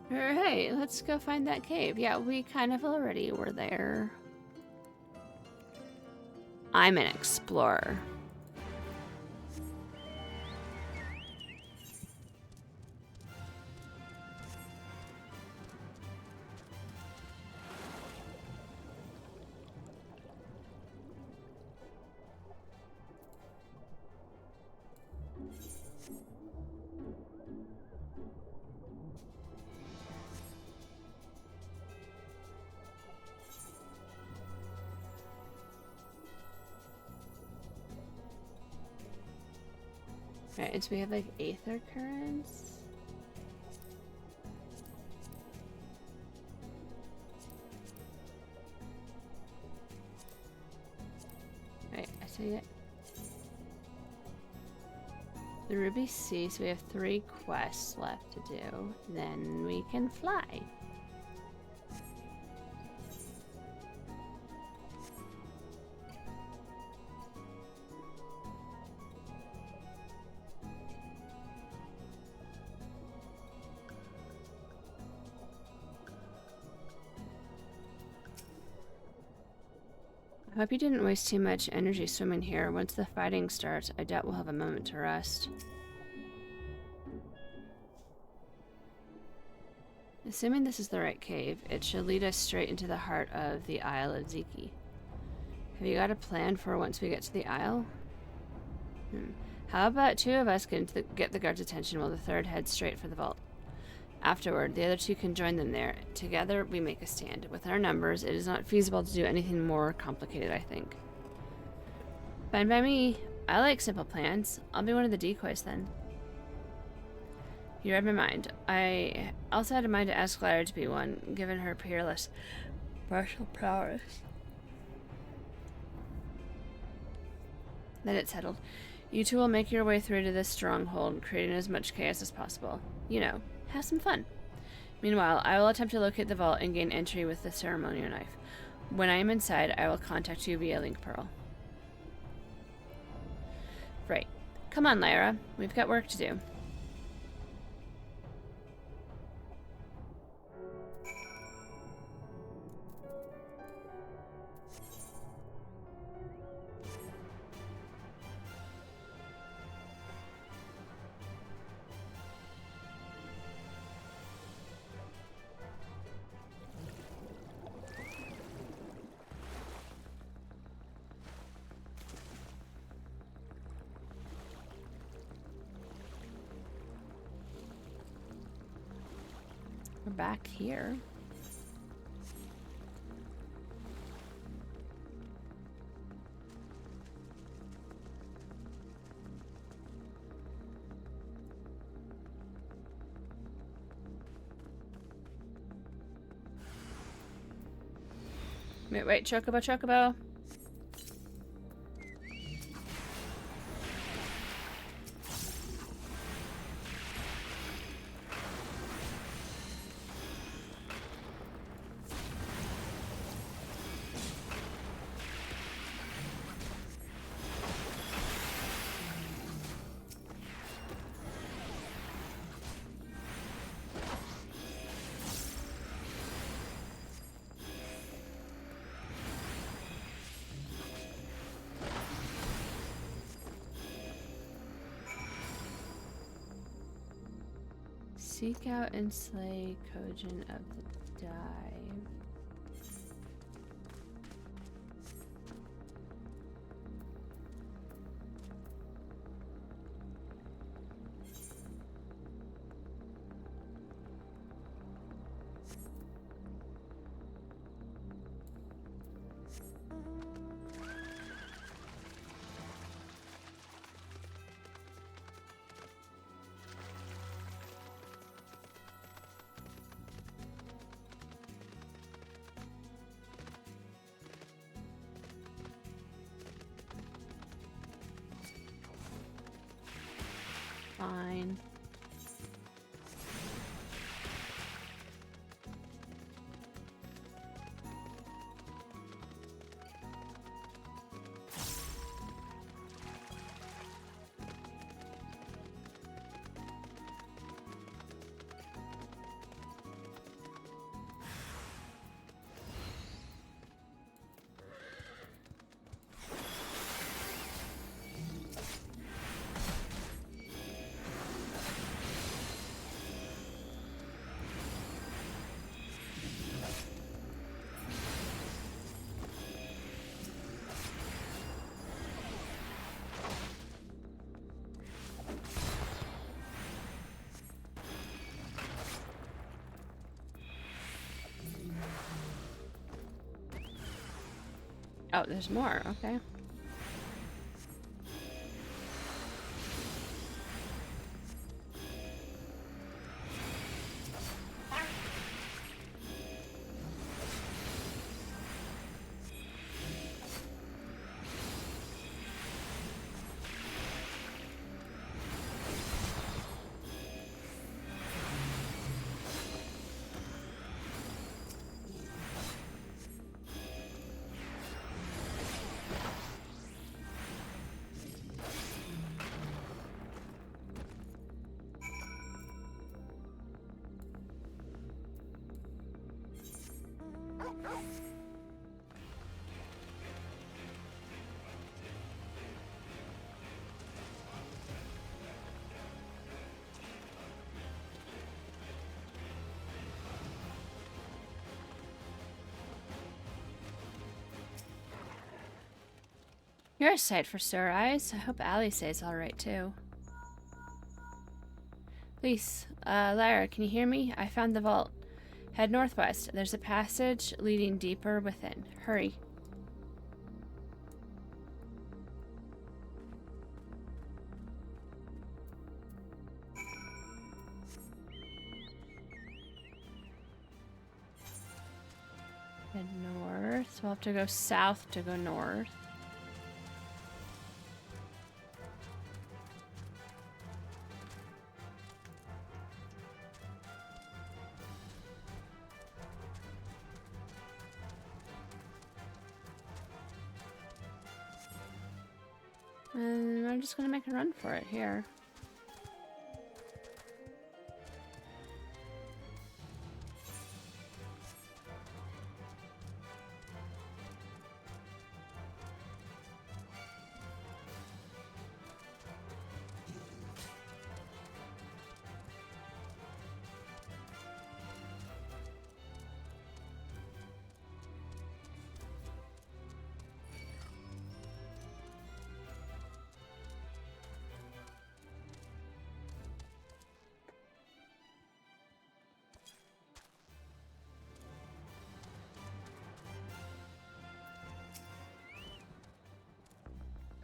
Hey, let's go find that cave. Yeah, we kind of already were there. I'm an explorer. Right, so we have like aether currents. Right, I see it. The Ruby Sea, so we have 3 quests left to do. Then we can fly. I hope you didn't waste too much energy swimming here. Once the fighting starts, I doubt we'll have a moment to rest. Assuming this is the right cave, it should lead us straight into the heart of the Isle of Ziki. Have you got a plan for once we get to the Isle? How about 2 of us get the guard's attention while the 3rd heads straight for the vault? Afterward, the other 2 can join them there. Together, we make a stand. With our numbers, it is not feasible to do anything more complicated, I think. Fine by me. I like simple plans. I'll be one of the decoys then. You read my mind. I also had in mind to ask Lyra to be one, given her peerless martial prowess. Then it's settled. You 2 will make your way through to this stronghold, creating as much chaos as possible. You know, have some fun. Meanwhile, I will attempt to locate the vault and gain entry with the ceremonial knife. When I am inside, I will contact you via link pearl. Right. Come on, Lyra. We've got work to do. We're back here. Wait, chocobo. Seek out and slay Kojin of the Dive. Fine. Oh, there's more. Okay. You're a sight for sore eyes. I hope Allie stays alright too. Lise, Lyra, can you hear me? I found the vault. Head northwest. There's a passage leading deeper within. Hurry. Head north. We'll have to go south to go north. And I'm just gonna make a run for it here.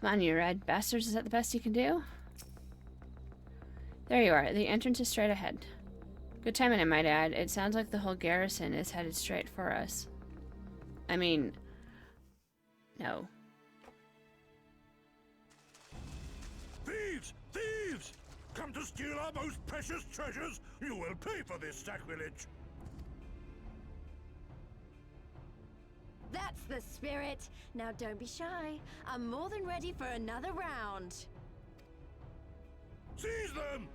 Come on, you red bastards. Is that the best you can do? There you are. The entrance is straight ahead. Good timing, I might add. It sounds like the whole garrison is headed straight for us. I mean, no. Thieves! Thieves! Come to steal our most precious treasures? You will pay for this sacrilege! That's the spirit. Now don't be shy. I'm more than ready for another round. Seize them!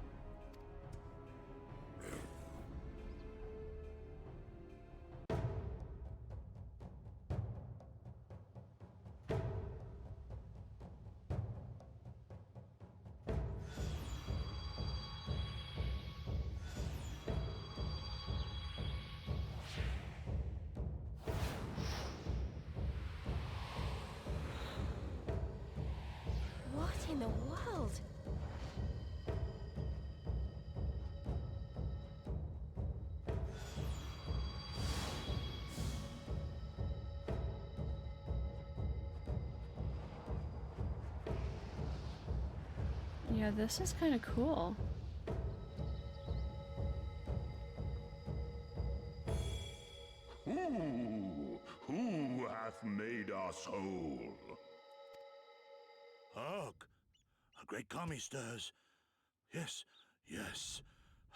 the world? Yeah, this is kind of cool. Who hath made us whole? Hark! A great kami stirs. Yes, yes.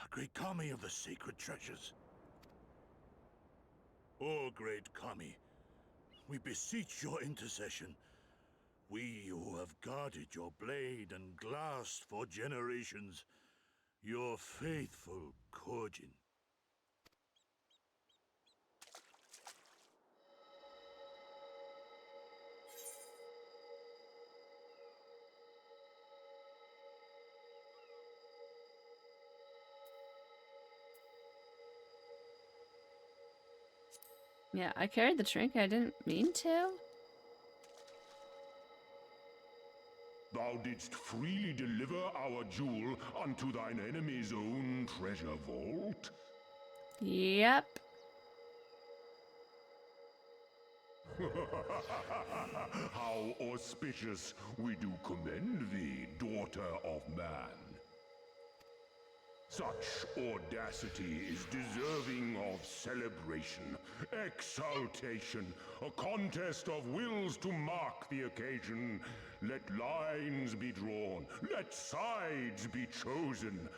A great kami of the sacred treasures. O great kami, we beseech your intercession. We who have guarded your blade and glass for generations. Your faithful Kojin. Yeah, I carried the trinket. I didn't mean to. Thou didst freely deliver our jewel unto thine enemy's own treasure vault? Yep. How auspicious we do commend thee, daughter of man. Such audacity is deserving of celebration, exaltation, a contest of wills to mark the occasion. Let lines be drawn, let sides be chosen.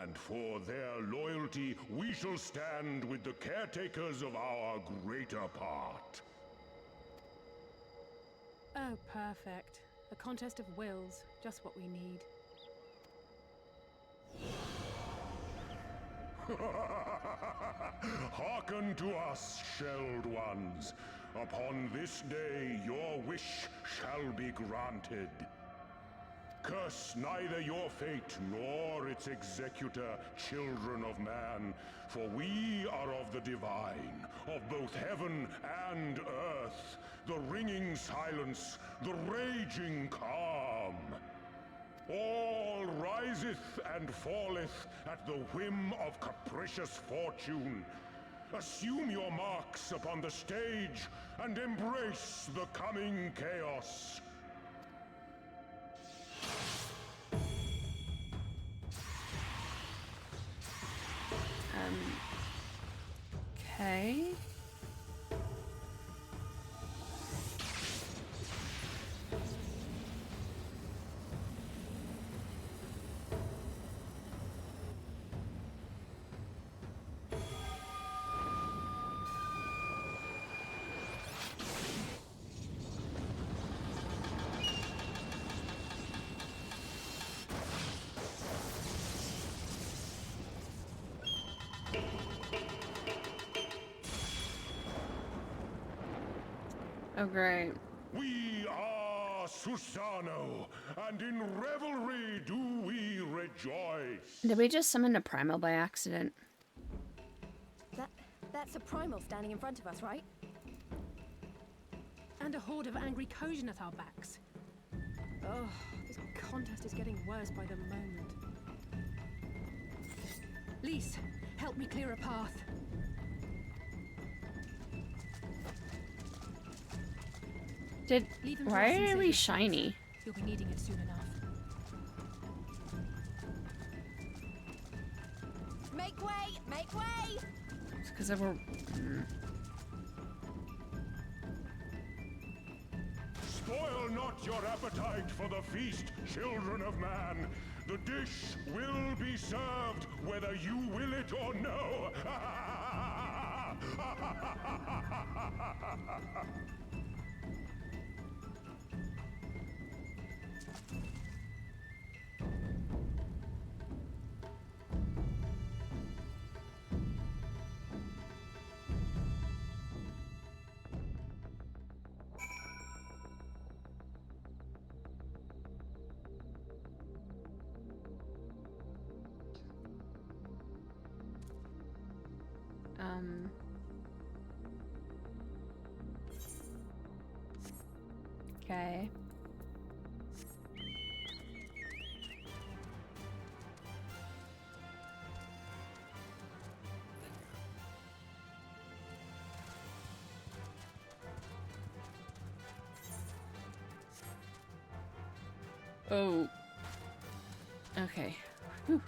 And for their loyalty, we shall stand with the caretakers of our greater part. Oh, perfect. A contest of wills. Just what we need. Hearken to us, shelled ones. Upon this day your wish shall be granted. Curse neither your fate nor its executor, children of man, for we are of the divine, of both heaven and earth, the ringing silence, the raging calm. All riseth and falleth at the whim of capricious fortune. Assume your marks upon the stage and embrace the coming chaos. Okay. Oh, great. We are Susano, and in revelry do we rejoice. Did we just summon a primal by accident? That's a primal standing in front of us, right? And a horde of angry Kojin at our backs. Oh, this contest is getting worse by the moment. Lise, help me clear a path. Leave them to Why us in are we safety. shiny? You'll be needing it soon enough. Make way! Make way! It's because of our... Spoil not your appetite for the feast, children of man. The dish will be served whether you will it or no. Okay. Oh. Okay. Whew.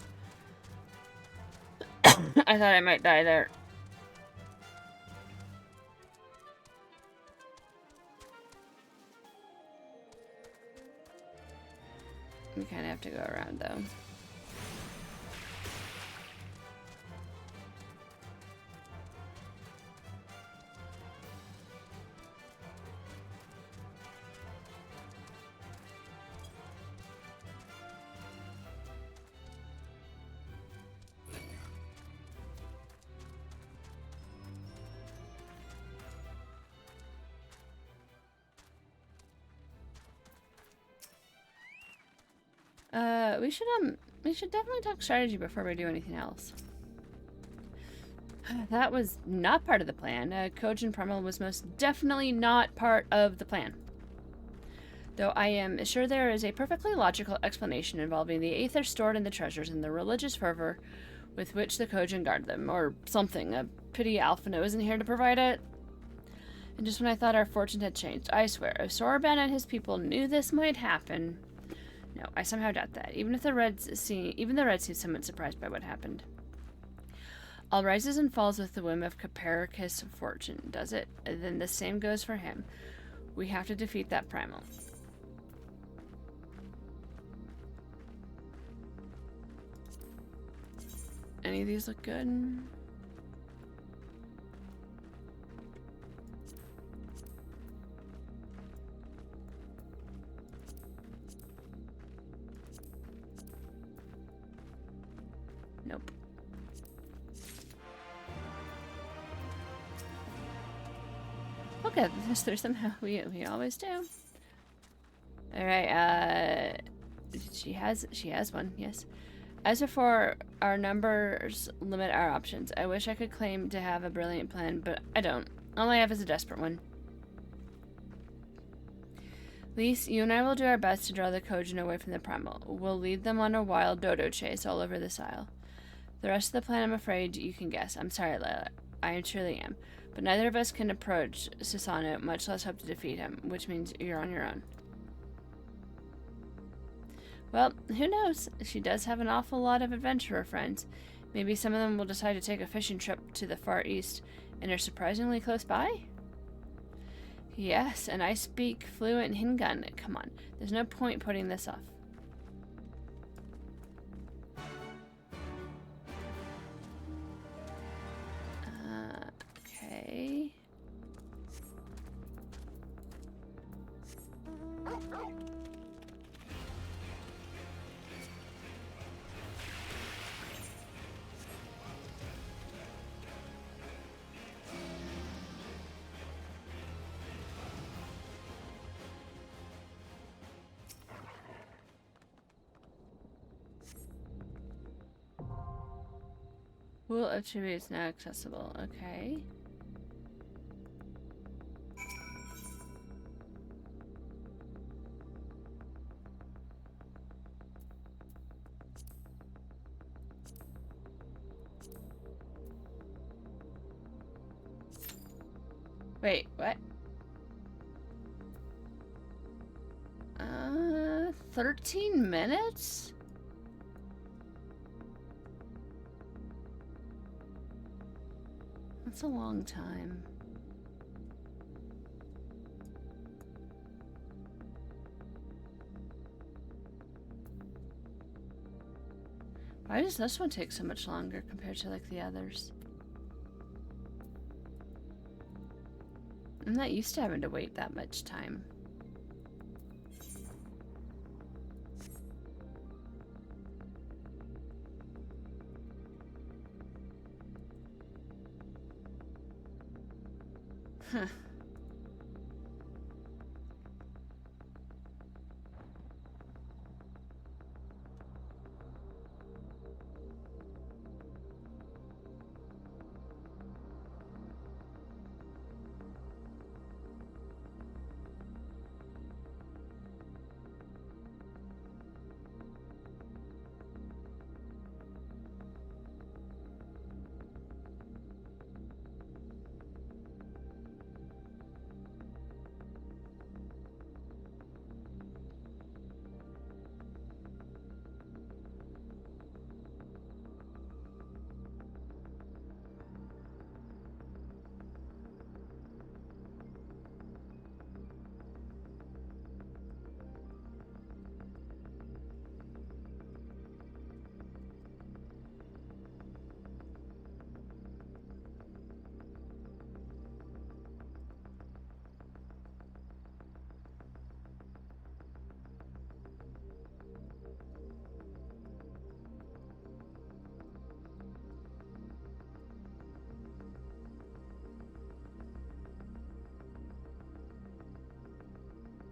I thought I might die there. We kind of have to go around, though. We should definitely talk strategy before we do anything else. That was not part of the plan. Kojin Primal was most definitely not part of the plan. Though I am sure there is a perfectly logical explanation involving the aether stored in the treasures and the religious fervor with which the Kojin guard them, or something. A pity Alphino isn't here to provide it. And just when I thought our fortune had changed, I swear, if Soraban and his people knew this might happen... No, I somehow doubt that. Even the Reds seem somewhat surprised by what happened. All rises and falls with the whim of Caparicus' fortune, does it? Then the same goes for him. We have to defeat that primal. Any of these look good? Nope. Okay, this through somehow. We always do. All right. She has one. Yes. As before, our numbers limit our options. I wish I could claim to have a brilliant plan, but I don't. All I have is a desperate one. Lise, you and I will do our best to draw the Kojin away from the primal. We'll lead them on a wild dodo chase all over this isle. The rest of the plan, I'm afraid you can guess. I'm sorry, Layla. I truly am. But neither of us can approach Susano, much less hope to defeat him, which means you're on your own. Well, who knows? She does have an awful lot of adventurer friends. Maybe some of them will decide to take a fishing trip to the Far East and are surprisingly close by? Yes, and I speak fluent Hingun. Come on, there's no point putting this off. Okay. Pool of tributes now accessible. Okay. Wait, what? 13 minutes? That's a long time. Why does this one take so much longer compared to like the others? I'm not used to having to wait that much time. Huh.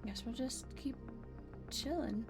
Guess we'll just keep chilling.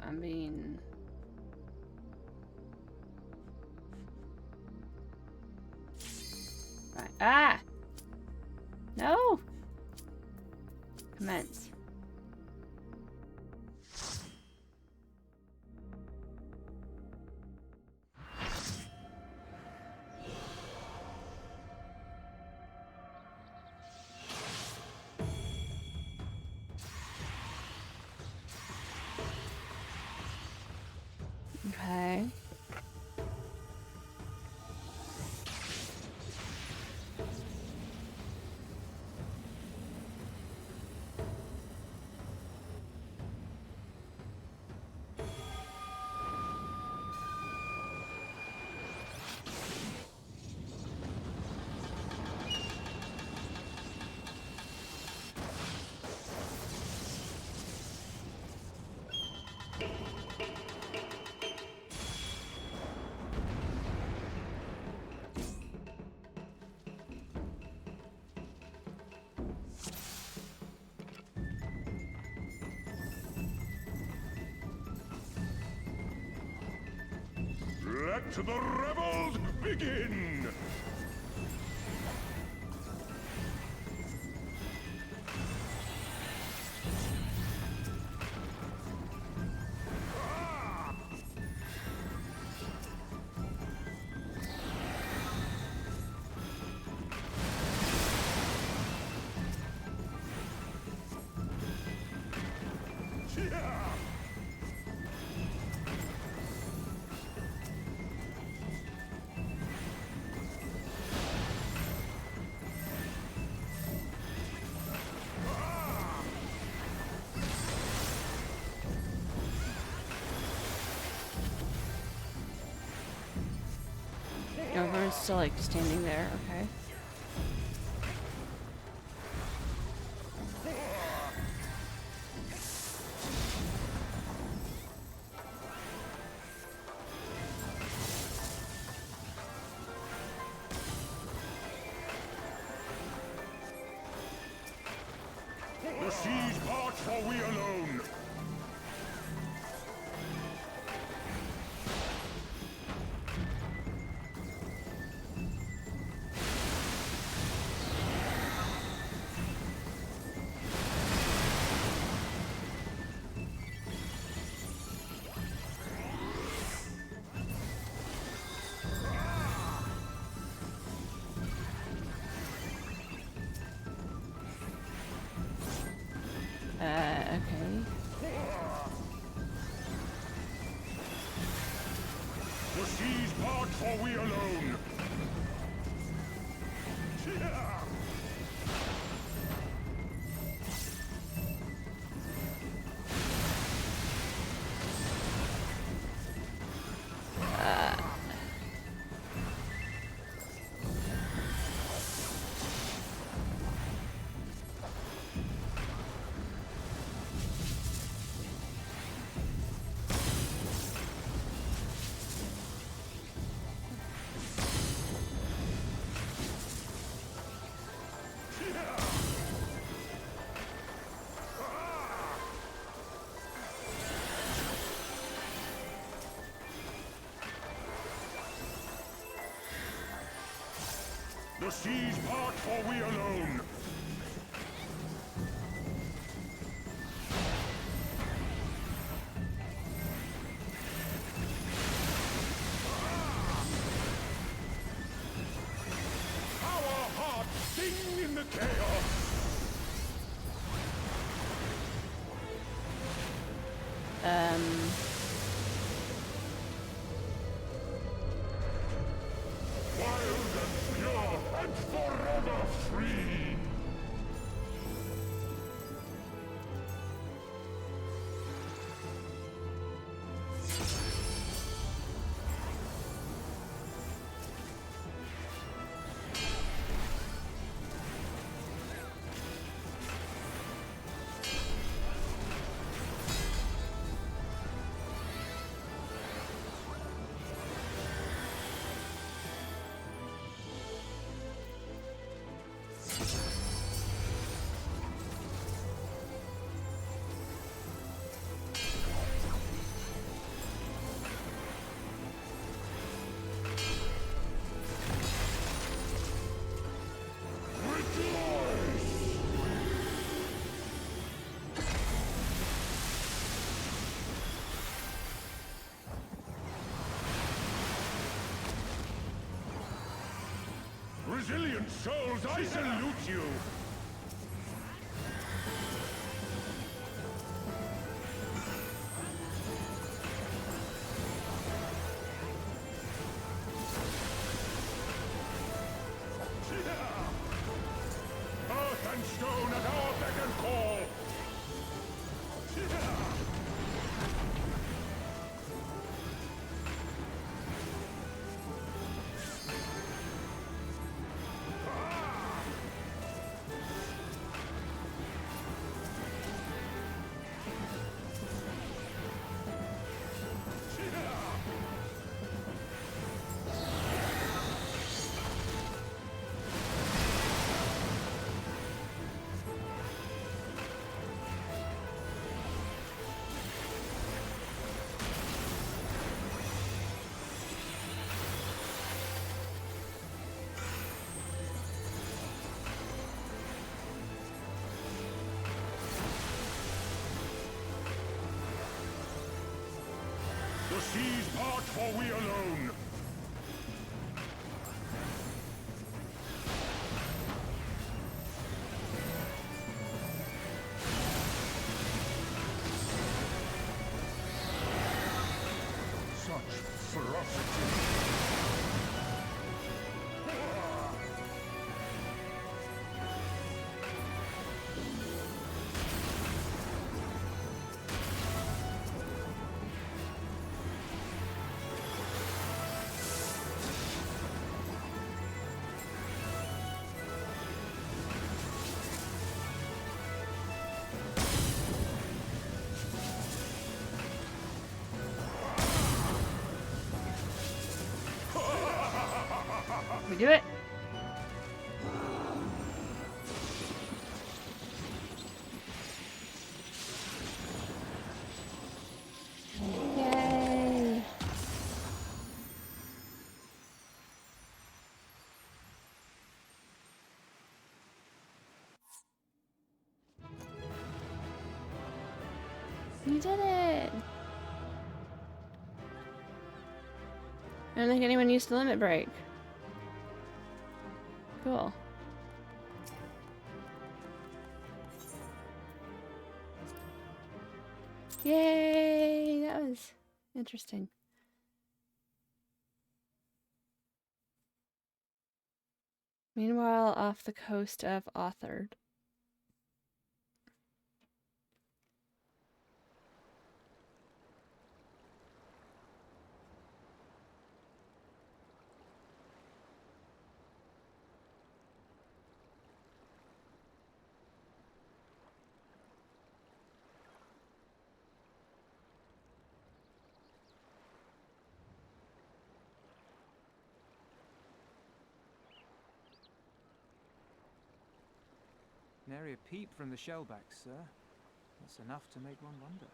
I mean... Right. Ah! No! Commence. Okay. Let the rebels begin! Everyone's still like standing there, okay. The siege march for we alone! Okay. The siege march for we alone! The seas part, for we alone. Our hearts sing in the chaos. Wild and pure and forever free. Resilient souls, I salute you! Earth and stone at our beck and call! The seas part, for we alone. Such ferocity. We do it? Yay! You did it! I don't think anyone used the limit break. Cool. Yay! That was interesting. Meanwhile, off the coast of Authard. Nary a peep from the shellbacks, sir. That's enough to make one wonder.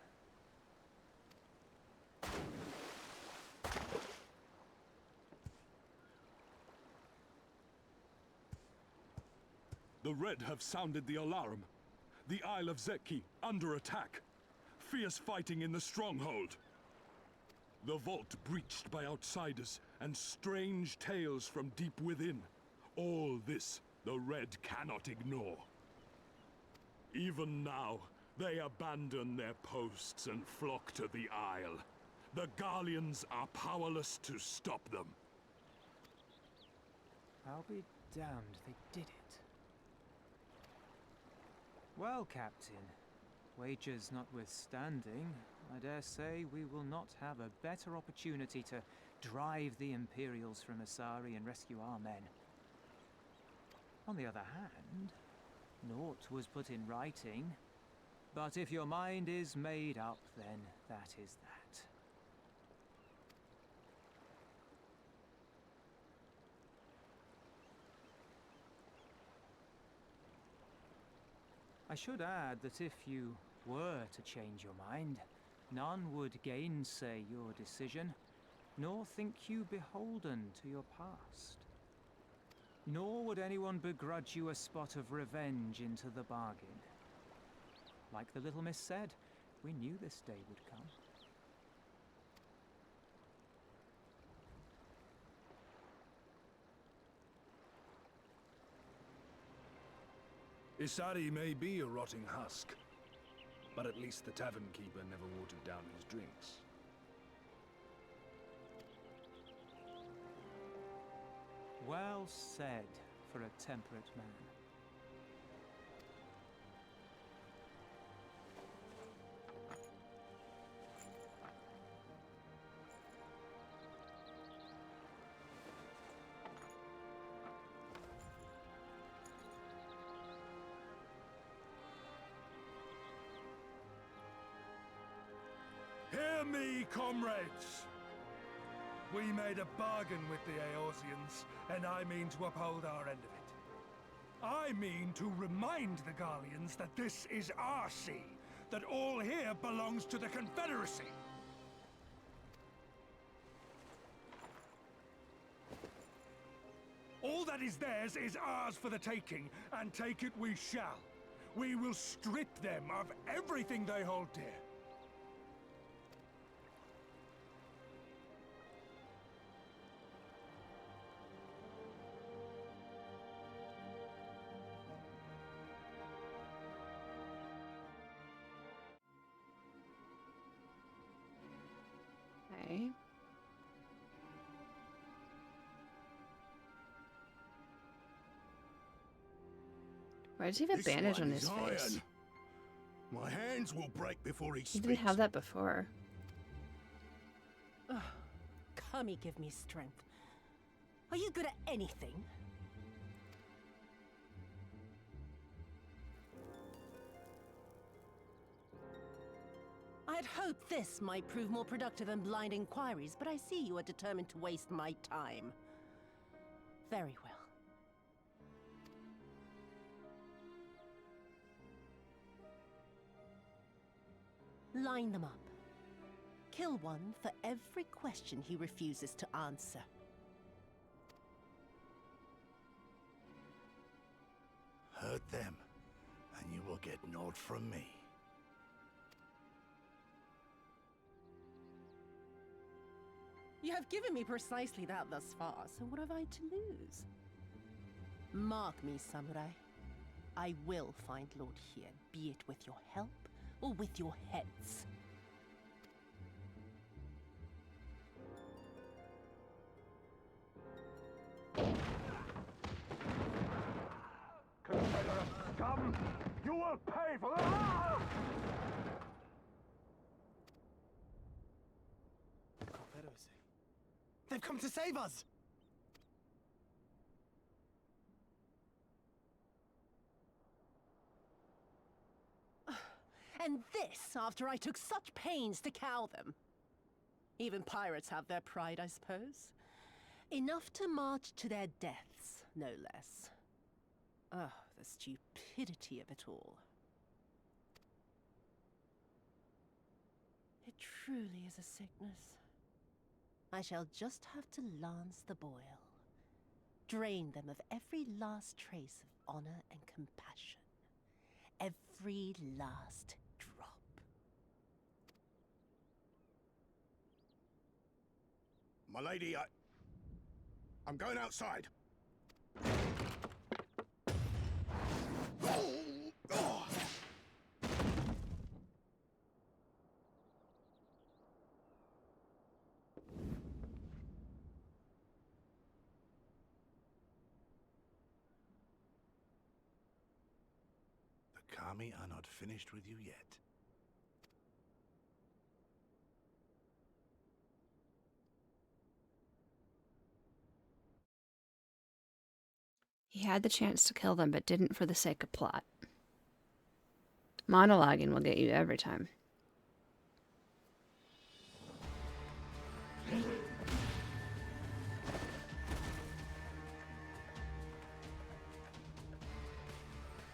The Red have sounded the alarm. The Isle of Zeki under attack. Fierce fighting in the stronghold. The vault breached by outsiders and strange tales from deep within. All this the Red cannot ignore. Even now, they abandon their posts and flock to the Isle. The Garleans are powerless to stop them. I'll be damned they did it. Well, Captain, wagers notwithstanding, I dare say we will not have a better opportunity to drive the Imperials from Asari and rescue our men. On the other hand, naught was put in writing, but if your mind is made up, then that is that. I should add that if you were to change your mind, none would gainsay your decision, nor think you beholden to your past. Nor would anyone begrudge you a spot of revenge into the bargain. Like the little miss said, we knew this day would come. Isari may be a rotting husk, but at least the tavern keeper never watered down his drinks. Well said for a temperate man. Hear me, comrades! We made a bargain with the Eorzeans, and I mean to uphold our end of it. I mean to remind the Garleans that this is our sea, that all here belongs to the Confederacy. All that is theirs is ours for the taking, and take it we shall. We will strip them of everything they hold dear. Okay. Why does he have a This bandage on one his is face? iron. My hands will break before he He speaks. didn't have that before. Kami, give me strength. Are you good at anything? I had hoped this might prove more productive than blind inquiries, but I see you are determined to waste my time. Very well. Line them up. Kill one for every question he refuses to answer. Hurt them, and you will get naught from me. You have given me precisely that thus far, so what have I to lose? Mark me, samurai. I will find Lord Hien, be it with your help or with your heads. Confederate scum! You will pay for that! Confederacy. They've come to save us! And this after I took such pains to cow them. Even pirates have their pride, I suppose. Enough to march to their deaths, no less. Oh, the stupidity of it all. It truly is a sickness. I shall just have to lance the boil. Drain them of every last trace of honor and compassion. Every last drop. My lady, I'm going outside. The Kami are not finished with you yet. He had the chance to kill them, but didn't for the sake of plot. Monologuing will get you every time.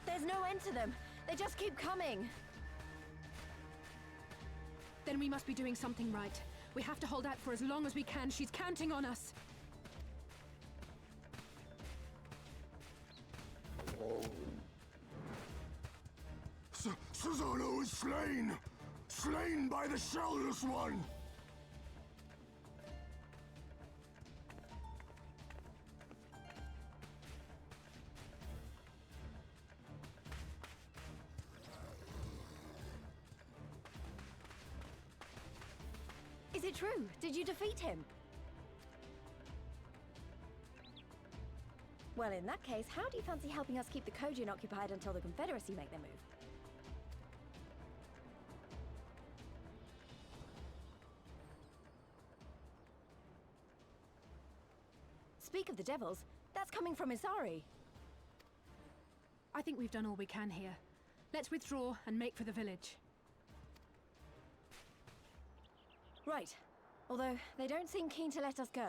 There's no end to them. They just keep coming. Then we must be doing something right. We have to hold out for as long as we can. She's counting on us. Susano is slain! Slain by the Shellless One! Is it true? Did you defeat him? Well, in that case, how do you fancy helping us keep the Kojin occupied until the Confederacy make their move? Speak of the devils, that's coming from Isari. I think we've done all we can here. Let's withdraw and make for the village. Right. Although, they don't seem keen to let us go.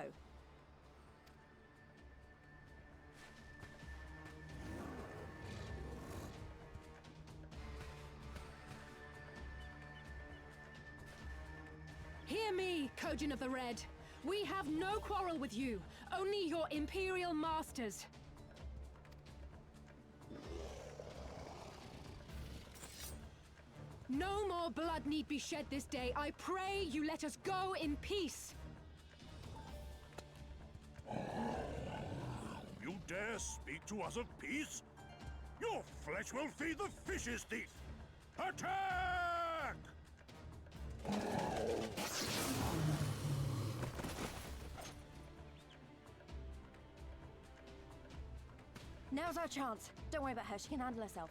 Hear me, Kojin of the Red. We have no quarrel with you, only your Imperial masters. No more blood need be shed this day. I pray you let us go in peace. You dare speak to us of peace? Your flesh will feed the fish's teeth! Attack! Now's our chance. Don't worry about her, she can handle herself.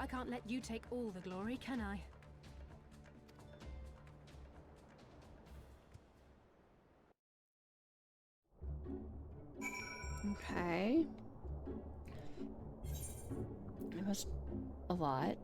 I can't let you take all the glory, can I? Okay. It was a lot.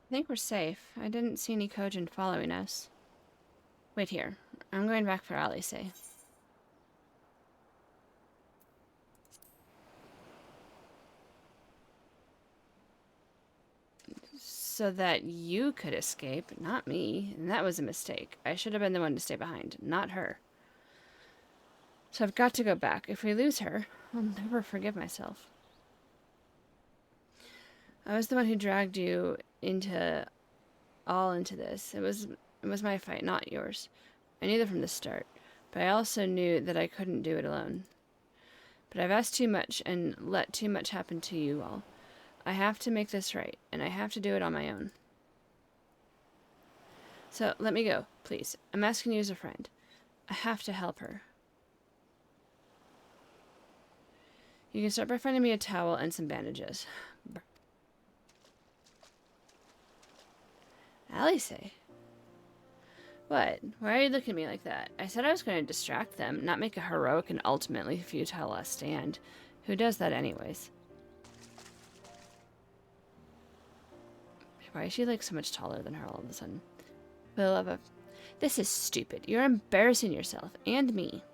I think we're safe. I didn't see any Kojin following us. Wait here. I'm going back for Alice. So that you could escape, not me. And that was a mistake. I should have been the one to stay behind, not her. So I've got to go back. If we lose her, I'll never forgive myself. I was the one who dragged you into this. It was my fight, not yours. I knew that from the start, but I also knew that I couldn't do it alone. But I've asked too much and let too much happen to you all. I have to make this right, and I have to do it on my own. So let me go, please. I'm asking you as a friend. I have to help her. You can start by finding me a towel and some bandages. Alice? What? Why are you looking at me like that? I said I was going to distract them, not make a heroic and ultimately futile last stand. Who does that anyways? Why is she like so much taller than her all of a sudden? Beloved, this is stupid. You're embarrassing yourself and me.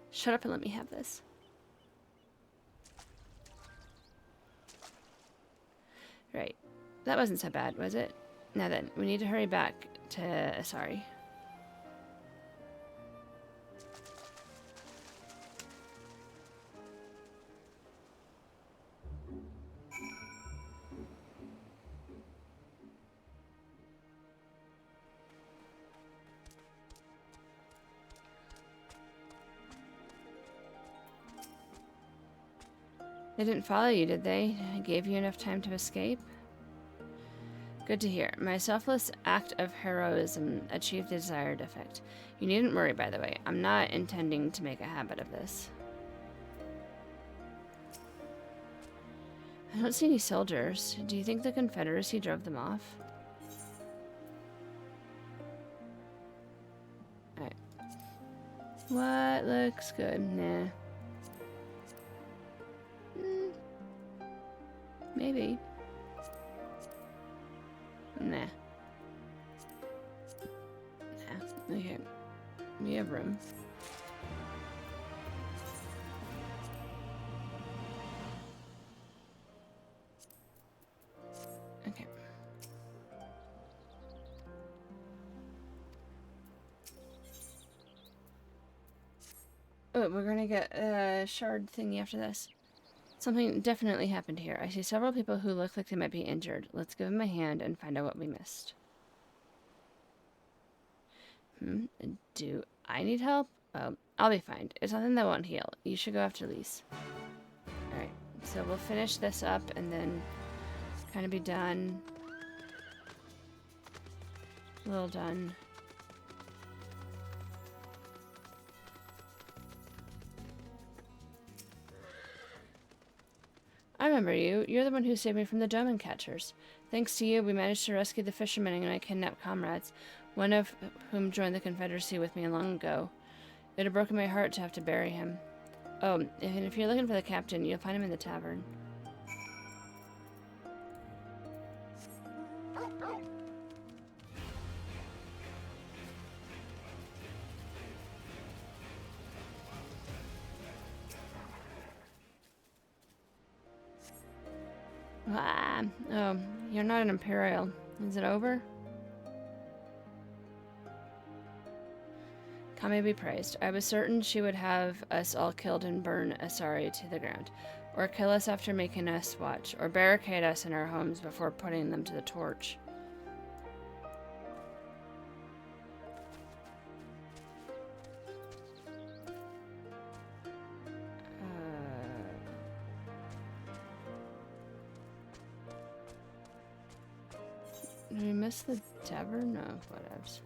Shut up and let me have this. Right. That wasn't so bad, was it? Now then, we need to hurry back to... sorry. They didn't follow you, did they? Gave you enough time to escape? Good to hear. My selfless act of heroism achieved the desired effect. You needn't worry, by the way. I'm not intending to make a habit of this. I don't see any soldiers. Do you think the Confederacy drove them off? Alright. What looks good? Nah. Maybe. Nah. Nah. Okay. We have room. Okay. Oh, we're gonna get a shard thingy after this. Something definitely happened here. I see several people who look like they might be injured. Let's give them a hand and find out what we missed. Do I need help? Oh, I'll be fine. It's nothing that won't heal. You should go after Lise. Alright, so we'll finish this up and then kind of be done. A little done. I remember you. You're the one who saved me from the Doman catchers. Thanks to you, we managed to rescue the fishermen and my kidnapped comrades, one of whom joined the Confederacy with me long ago. It had broken my heart to have to bury him. Oh, and if you're looking for the captain, you'll find him in the tavern. Ah, oh, you're not an Imperial. Is it over? Kame be praised. I was certain she would have us all killed and burn Asari to the ground, or kill us after making us watch, or barricade us in our homes before putting them to the torch. Did we miss the tavern? No, whatevs.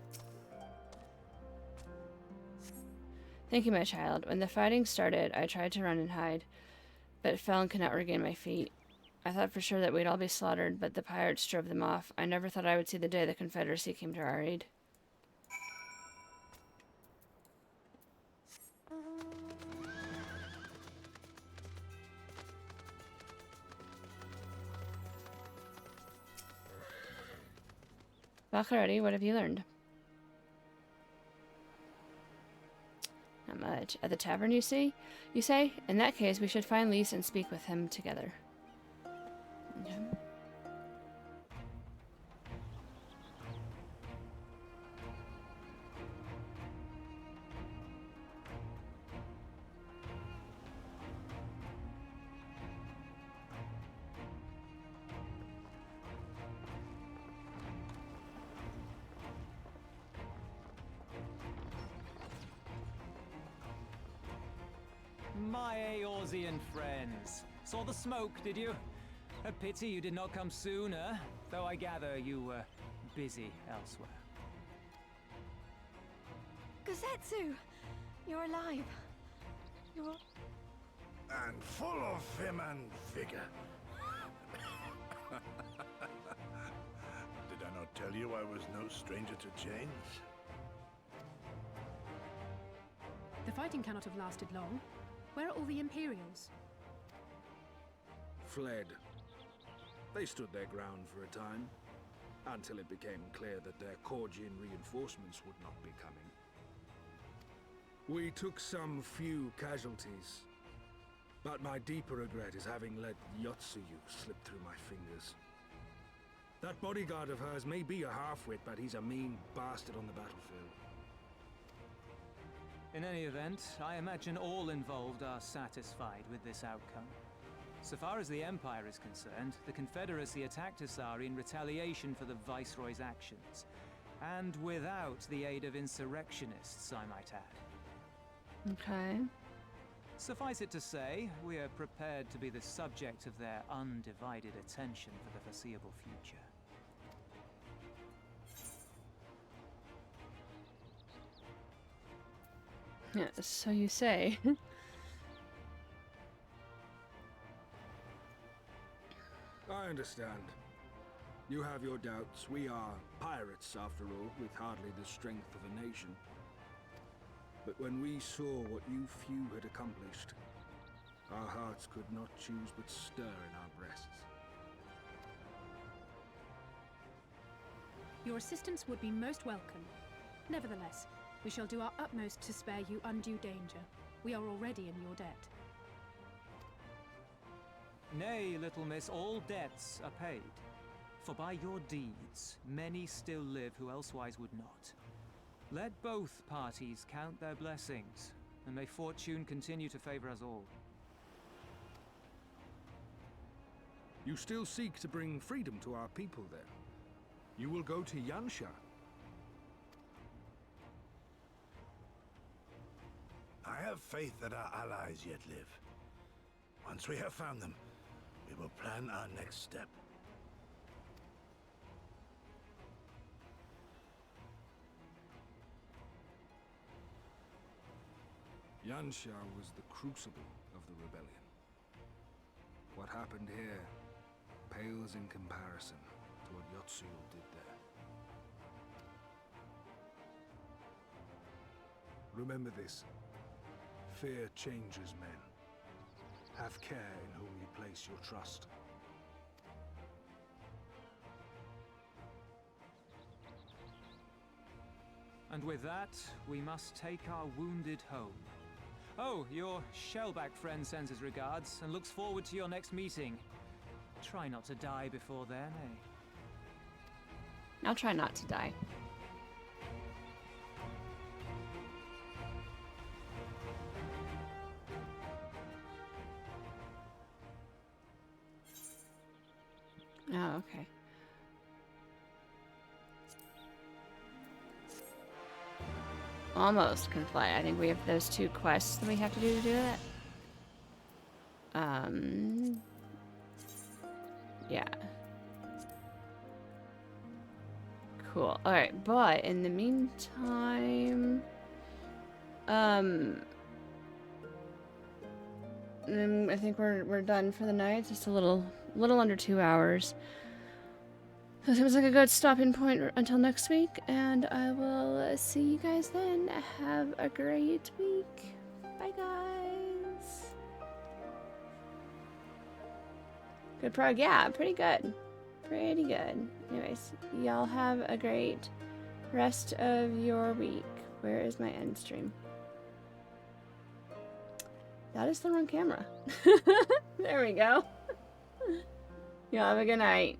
Thank you, my child. When the fighting started, I tried to run and hide, but fell and could not regain my feet. I thought for sure that we'd all be slaughtered, but the pirates drove them off. I never thought I would see the day the Confederacy came to our aid. Back already? What have you learned? Not much. At the tavern, you see? You say? In that case, we should find Lise and speak with him together. Okay. My Eorzean friends. Saw the smoke, did you? A pity you did not come sooner, though I gather you were busy elsewhere. Gosetsu! You're alive. You're... And full of vim and vigor. Did I not tell you I was no stranger to change? The fighting cannot have lasted long. Where are all the Imperials? Fled. They stood their ground for a time, until it became clear that their Korgian reinforcements would not be coming. We took some few casualties, but my deeper regret is having let Yotsuyu slip through my fingers. That bodyguard of hers may be a half-wit, but he's a mean bastard on the battlefield. In any event, I imagine all involved are satisfied with this outcome. So far as the Empire is concerned, the Confederacy attacked Asari in retaliation for the Viceroy's actions. And without the aid of insurrectionists, I might add. Okay. Suffice it to say, we are prepared to be the subject of their undivided attention for the foreseeable future. Yeah, so you say. I understand. You have your doubts. We are pirates, after all, with hardly the strength of a nation. But when we saw what you few had accomplished, our hearts could not choose but stir in our breasts. Your assistance would be most welcome. Nevertheless, we shall do our utmost to spare you undue danger. We are already in your debt. Nay, little miss, all debts are paid. For by your deeds, many still live who elsewise would not. Let both parties count their blessings, and may fortune continue to favor us all. You still seek to bring freedom to our people, then? You will go to Yansha. I have faith that our allies yet live. Once we have found them, we will plan our next step. Yansha was the crucible of the rebellion. What happened here pales in comparison to what Yotsuyu did there. Remember this. Fear changes men. Have care in whom you place your trust. And with that, we must take our wounded home. Oh, your Shellback friend sends his regards and looks forward to your next meeting. Try not to die before then, eh? I'll try not to die. Oh, okay. Almost can fly. I think we have those 2 quests that we have to do that. Yeah. Cool. Alright, but in the meantime... I think we're done for the night. It's just a little under 2 hours. So it seems like a good stopping point until next week, and I will see you guys then. Have a great week. Bye, guys. Good prog, yeah, pretty good. pretty good. Anyways, y'all have a great rest of your week. Where is my end stream? That is the wrong camera. There we go. Y'all have a good night.